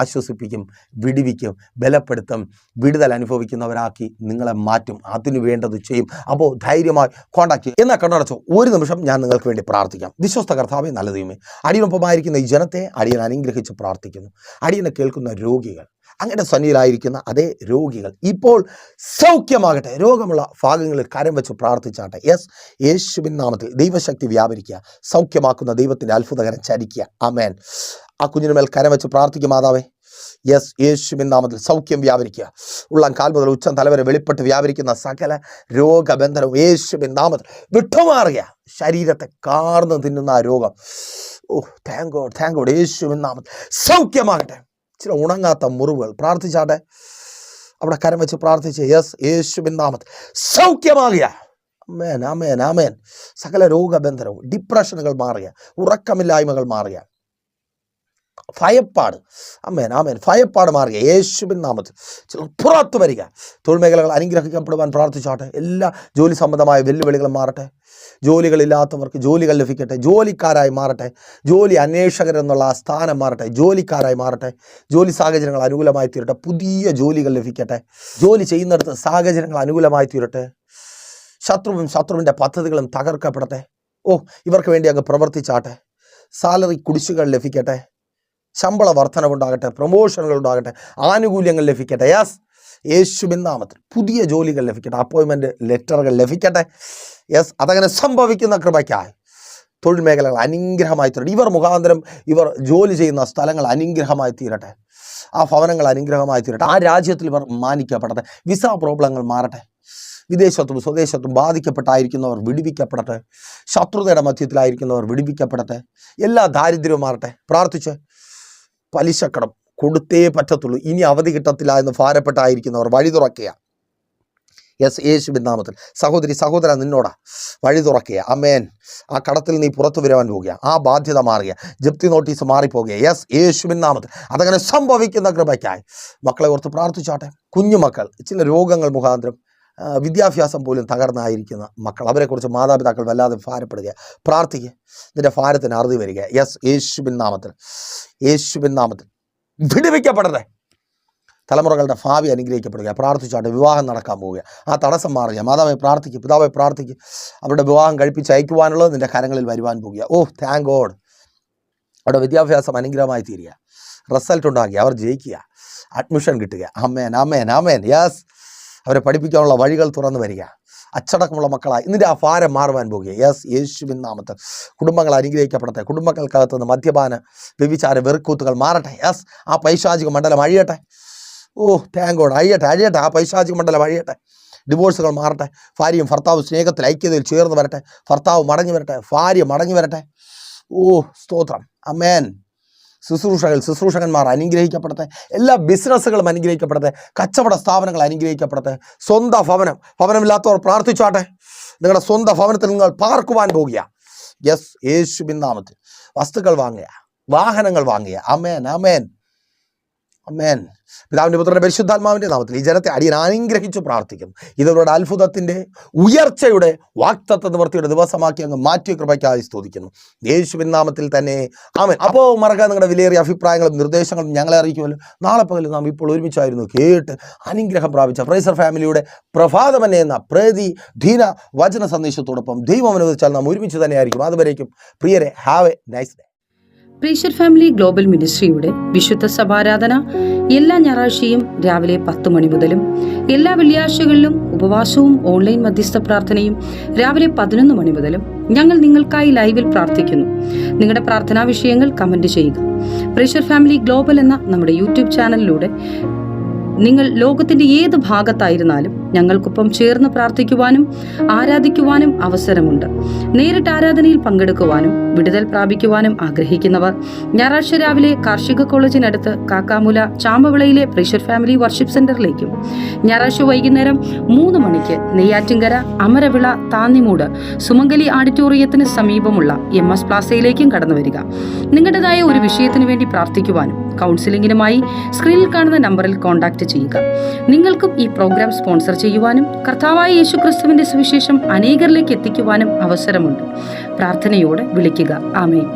ആശ്വസിപ്പിക്കും, വിടുവിക്കും, ബലപ്പെടുത്തും, വിടുതൽ അനുഭവിക്കുന്നവരാക്കി നിങ്ങളെ മാറ്റും. അതിനു വേണ്ടത് ചെയ്യും. അപ്പോൾ ധൈര്യമായി കോൺടാക്ട് ചെയ്യും. എന്നാൽ കണ്ണടച്ചോ, ഒരു നിമിഷം ഞാൻ നിങ്ങൾക്ക് വേണ്ടി പ്രാർത്ഥിക്കാം. വിശ്വസ്ത കർത്താവേ, നല്ല ദൈവമേ, അടിയനൊപ്പമായിരിക്കുന്ന ഈ ജനത്തെ അടിയൻ അനുഗ്രഹിച്ച് പ്രാർത്ഥിക്കുന്നു. അടിയനെ കേൾക്കുന്ന രോഗികൾ, അങ്ങനെ സന്നിധിയിലായിരിക്കുന്ന അതേ രോഗികൾ ഇപ്പോൾ സൗഖ്യമാകട്ടെ. രോഗമുള്ള ഭാഗങ്ങളിൽ കരം വെച്ച് പ്രാർത്ഥിച്ചാട്ടെ. യെസ്, യേശുവിൻ നാമത്തിൽ ദൈവശക്തി വ്യാപരിക്കുക, സൗഖ്യമാക്കുന്ന ദൈവത്തിൻ്റെ അത്ഭുതകരം ചരിക്കുക. ആമേൻ. ആ കുഞ്ഞിന് മേൽ കരം വെച്ച് പ്രാർത്ഥിക്കും മാതാവേ. യെസ്, യേശുവിൻ നാമത്തിൽ സൗഖ്യം വ്യാപരിക്കുക. ഉള്ളം കാൽ മുതൽ ഉച്ചം തലവരെ വെളിപ്പെട്ട് വ്യാപരിക്കുന്ന സകല രോഗബന്ധനവും യേശുവിൻ നാമത്തിൽ വിട്ടുമാറുക. ശരീരത്തെ കാർന്ന് തിന്നുന്ന ആ രോഗം, താങ്ക് ഗോഡ്, യേശുവിൻ നാമത്തിൽ സൗഖ്യമാകട്ടെ. ചില ഉണങ്ങാത്ത മുറിവുകൾ പ്രാർത്ഥിച്ചാട്ടെ. അവിടെ കരം വെച്ച് പ്രാർത്ഥിച്ച് യെസ്, യേശുവിൻ നാമത്തിൽ സൗഖ്യമാകുക. ആമേൻ, ആമേൻ, ആമേൻ. സകല രോഗബന്ധനവും, ഡിപ്രഷനുകൾ മാറുക, ഉറക്കമില്ലായ്മകൾ മാറുക. ഭയപ്പാട്, ആമേൻ ആമേൻ, ഭയപ്പാട് മാറുക യേശുവിൻ നാമത്തിൽ. ചിലർ പുറത്തു വരിക. തൊഴിൽ മേഖലകൾ അനുഗ്രഹിക്കപ്പെടുവാൻ പ്രാർത്ഥിച്ചാട്ടെ. എല്ലാ ജോലി സംബന്ധമായ വെല്ലുവിളികളും മാറട്ടെ. ജോലികളില്ലാത്തവർക്ക് ജോലികൾ ലഭിക്കട്ടെ. ജോലിക്കാരായി മാറട്ടെ. ജോലി അന്വേഷകരെന്നുള്ള ആ സ്ഥാനം മാറട്ടെ. ജോലിക്കാരായി മാറട്ടെ. ജോലി സാഹചര്യങ്ങൾ അനുകൂലമായി തീരട്ടെ. പുതിയ ജോലികൾ ലഭിക്കട്ടെ. ജോലി ചെയ്യുന്നിടത്ത് സാഹചര്യങ്ങൾ അനുകൂലമായി തീരട്ടെ. ശത്രുവിൻ്റെ പദ്ധതികളും തകർക്കപ്പെടട്ടെ. ഇവർക്ക് വേണ്ടി അങ്ങ് പ്രവർത്തിച്ചാട്ടെ. സാലറി കുടിശ്ശികൾ ലഭിക്കട്ടെ. ശമ്പള വർധനവുണ്ടാകട്ടെ. പ്രൊമോഷനുകൾ ഉണ്ടാകട്ടെ. ആനുകൂല്യങ്ങൾ ലഭിക്കട്ടെ. യേശുവിൻ നാമത്തിൽ പുതിയ ജോലികൾ ലഭിക്കട്ടെ. അപ്പോയിൻമെൻറ്റ് ലെറ്ററുകൾ ലഭിക്കട്ടെ. അതങ്ങനെ സംഭവിക്കുന്ന കൃപയ്ക്കായി തൊഴിൽ മേഖലകൾ അനുഗ്രഹമായി തീരട്ടെ. ഇവർ മുഖാന്തരം ഇവർ ജോലി ചെയ്യുന്ന സ്ഥലങ്ങൾ അനുഗ്രഹമായി തീരട്ടെ. ആ ഭവനങ്ങൾ അനുഗ്രഹമായി തീരട്ടെ. ആ രാജ്യത്തിൽ ഇവർ മാനിക്കപ്പെടട്ടെ. വിസ പ്രോബ്ലങ്ങൾ മാറട്ടെ. വിദേശത്തും സ്വദേശത്തും ബാധിക്കപ്പെട്ടായിരിക്കുന്നവർ വിടുവിക്കപ്പെടട്ടെ. ശത്രുതയുടെ മധ്യത്തിലായിരിക്കുന്നവർ വിടുവിക്കപ്പെടട്ടെ. എല്ലാ ദാരിദ്ര്യവും മാറട്ടെ. പ്രാർത്ഥിച്ച് പലിശക്കടം കൊടുത്തേ പറ്റത്തുള്ളൂ, ഇനി അവധി കിട്ടത്തില്ല എന്ന് ഭാരപ്പെട്ടായിരിക്കുന്നവർ വഴി തുറക്കുക. യേശുവിൻ നാമത്തിൽ. സഹോദരി സഹോദര, നിന്നോടാ വഴി തുറക്കുക. ആമേൻ. ആ കടത്തിൽ നീ പുറത്തു വരാൻ പോകുക. ആ ബാധ്യത മാറുക. ജപ്തി നോട്ടീസ് മാറിപ്പോകുക. യേശുവിൻ നാമത്തിൽ. അതങ്ങനെ സംഭവിക്കുന്ന കൃപയ്ക്കായി മക്കളെ ഓർത്ത് പ്രാർത്ഥിച്ചാട്ടെ. കുഞ്ഞുമക്കൾ ചില രോഗങ്ങൾ മുഖാന്തരം വിദ്യാഭ്യാസം പോലും തകർന്നായിരിക്കുന്ന മക്കൾ, അവരെക്കുറിച്ച് മാതാപിതാക്കൾ വല്ലാതെ ഭാരപ്പെടുക. പ്രാർത്ഥിക്കുക. നിന്റെ ഭാരത്തിന് അറുതി വരിക. യേശുവിൻ നാമത്തിൽ. യേശുവിൻ നാമത്തിൽ വിടുവിക്കപ്പെടട്ടെ. തലമുറകളുടെ ഭാവി അനുഗ്രഹിക്കപ്പെടുക. പ്രാർത്ഥിച്ചാട്ടെ. വിവാഹം നടക്കാൻ പോവുക. ആ തടസ്സം മാറുക. മാതാവെ പ്രാർത്ഥിക്കുക. പിതാവെ പ്രാർത്ഥിക്കുക. അവരുടെ വിവാഹം കഴിപ്പിച്ച് അയക്കുവാനുള്ളത് നിന്റെ കരങ്ങളിൽ വരുവാൻ പോവുക. Thank God. അവിടെ വിദ്യാഭ്യാസം അനുഗ്രഹമായി തീരുക. റിസൾട്ട് ഉണ്ടാകുക. അവർ ജയിക്കുക. അഡ്മിഷൻ കിട്ടുക. ആമേൻ ആമേൻ ആമേൻ. അവരെ പഠിപ്പിക്കാനുള്ള വഴികൾ തുറന്നു വരിക. അച്ചടക്കമുള്ള മക്കളായി ഇതിൻ്റെ ആ ഭാരം മാറുവാൻ പോകുക. യേശുവിൻ നാമത്തിൽ. കുടുംബങ്ങൾ അനുഗ്രഹിക്കപ്പെടട്ടെ. കുടുംബങ്ങൾക്കകത്തുനിന്ന് മദ്യപാന വ്യഭിചാര വെറുക്കൂത്തുകൾ മാറട്ടെ. ആ പൈശാചിക മണ്ഡലം അഴിയട്ടെ. Thank God. അഴിയട്ടെ. ആ പൈശാചിക മണ്ഡലം അഴിയട്ടെ. ഡിവോഴ്സുകൾ മാറട്ടെ. ഭാര്യയും ഭർത്താവും സ്നേഹത്തിൽ ഐക്യതയിൽ ചേർന്ന് വരട്ടെ. ഭർത്താവ് മടങ്ങി വരട്ടെ. ഭാര്യ മടങ്ങി വരട്ടെ. സ്തോത്രം. ആമേൻ. ശുശ്രൂഷകന്മാർ അനുഗ്രഹിക്കപ്പെടട്ടെ. എല്ലാ ബിസിനസ്സുകളും അനുഗ്രഹിക്കപ്പെടട്ടെ. കച്ചവട സ്ഥാപനങ്ങൾ അനുഗ്രഹിക്കപ്പെടട്ടെ. സ്വന്തം ഭവനമില്ലാത്തവർ പ്രാർത്ഥിച്ചാട്ടെ. നിങ്ങളുടെ സ്വന്തം ഭവനത്തിൽ നിങ്ങൾ പാർക്കുവാൻ പോകുക. യേശുവിൻ നാമത്തിൽ. വസ്തുക്കൾ വാങ്ങുക. വാഹനങ്ങൾ വാങ്ങുക. ആമേൻ ആമേൻ ആമേൻ. പിതാവിൻ്റെ പുത്രന്റെ പരിശുദ്ധാത്മാവിൻ്റെ നാമത്തിൽ ഈ ജനത്തെ അടിയൻ അനുഗ്രഹിച്ചു പ്രാർത്ഥിക്കുന്നു. ഇതവരുടെ അത്ഭുതത്തിൻ്റെ ഉയർച്ചയുടെ വാക്തത്വ നിവൃത്തിയുടെ ദിവസമാക്കി അങ്ങ് മാറ്റിയ കൃപയ്ക്കായി സ്തുതിക്കുന്നു. യേശുവിൻ നാമത്തിൽ തന്നെ ആമേൻ. അപ്പോൾ മറക്കാൻ നിങ്ങളുടെ വിലയേറിയ അഭിപ്രായങ്ങളും നിർദ്ദേശങ്ങളും ഞങ്ങളെ അറിയിക്കുമല്ലോ. നാളെ പകൽ നാം ഇപ്പോൾ ഒരുമിച്ചായിരുന്നു കേട്ട് അനുഗ്രഹം പ്രാപിച്ച പ്രൈസർ ഫാമിലിയുടെ പ്രഭാതമന്നെ എന്ന പ്രതിദിന വചന സന്ദേശത്തോടൊപ്പം ദൈവം അനുവദിച്ചാൽ നാം ഒരുമിച്ച് തന്നെയായിരിക്കും. അതുവരേക്കും പ്രിയരെ, ഹാവ് എ നൈസ് ഡേ. പ്രീഷർ ഫാമിലി ഗ്ലോബൽ മിനിസ്ട്രിയുടെ വിശുദ്ധ സഭാരാധന എല്ലാ ഞായറാഴ്ചയും രാവിലെ 10 മണി മുതലും എല്ലാ വെള്ളിയാഴ്ചകളിലും ഉപവാസവും ഓൺലൈൻ മധ്യസ്ഥ പ്രാർത്ഥനയും രാവിലെ 11 മണി മുതലും ഞങ്ങൾ നിങ്ങൾക്കായി ലൈവിൽ പ്രാർത്ഥിക്കുന്നു. നിങ്ങളുടെ പ്രാർത്ഥനാ വിഷയങ്ങൾ കമന്റ് ചെയ്യുക. പ്രീഷർ ഫാമിലി ഗ്ലോബൽ എന്ന നമ്മുടെ യൂട്യൂബ് ചാനലിലൂടെ നിങ്ങൾ ലോകത്തിന്റെ ഏത് ഭാഗത്തായിരുന്നാലും ഞങ്ങൾക്കൊപ്പം ചേർന്ന് പ്രാർത്ഥിക്കുവാനും ആരാധിക്കുവാനും അവസരമുണ്ട്. നേരിട്ട് ആരാധനയിൽ പങ്കെടുക്കുവാനും വിടുതൽ പ്രാപിക്കുവാനും ആഗ്രഹിക്കുന്നവർ ഞായറാഴ്ച രാവിലെ കാർഷിക കോളേജിനടുത്ത് കാക്കാമുല ചാമ്പവിളയിലെ പ്രീഷർ ഫാമിലി വർഷിപ്പ് സെന്ററിലേക്കും ഞായറാഴ്ച വൈകുന്നേരം 3 മണിക്ക് നെയ്യാറ്റിൻകര അമരവിള താന്നിമൂട് സുമംഗലി ഓഡിറ്റോറിയത്തിന് സമീപമുള്ള MS പ്ലാസയിലേക്കും കടന്നു വരിക. നിങ്ങളുടേതായ ഒരു വിഷയത്തിന് വേണ്ടി പ്രാർത്ഥിക്കുവാനും കൗൺസിലിംഗിനുമായി സ്ക്രീനിൽ കാണുന്ന നമ്പറിൽ കോൺടാക്ട് ചെയ്യുക. നിങ്ങൾക്കും ഈ പ്രോഗ്രാം സ്പോൺസർ ചെയ്യുവാനും കർത്താവായ യേശുക്രിസ്തുവിന്റെ സുവിശേഷം അനേകരിലേക്ക് എത്തിക്കുവാനും അവസരമുണ്ട്. പ്രാർത്ഥനയോടെ വിളിക്കുക. ആമേൻ.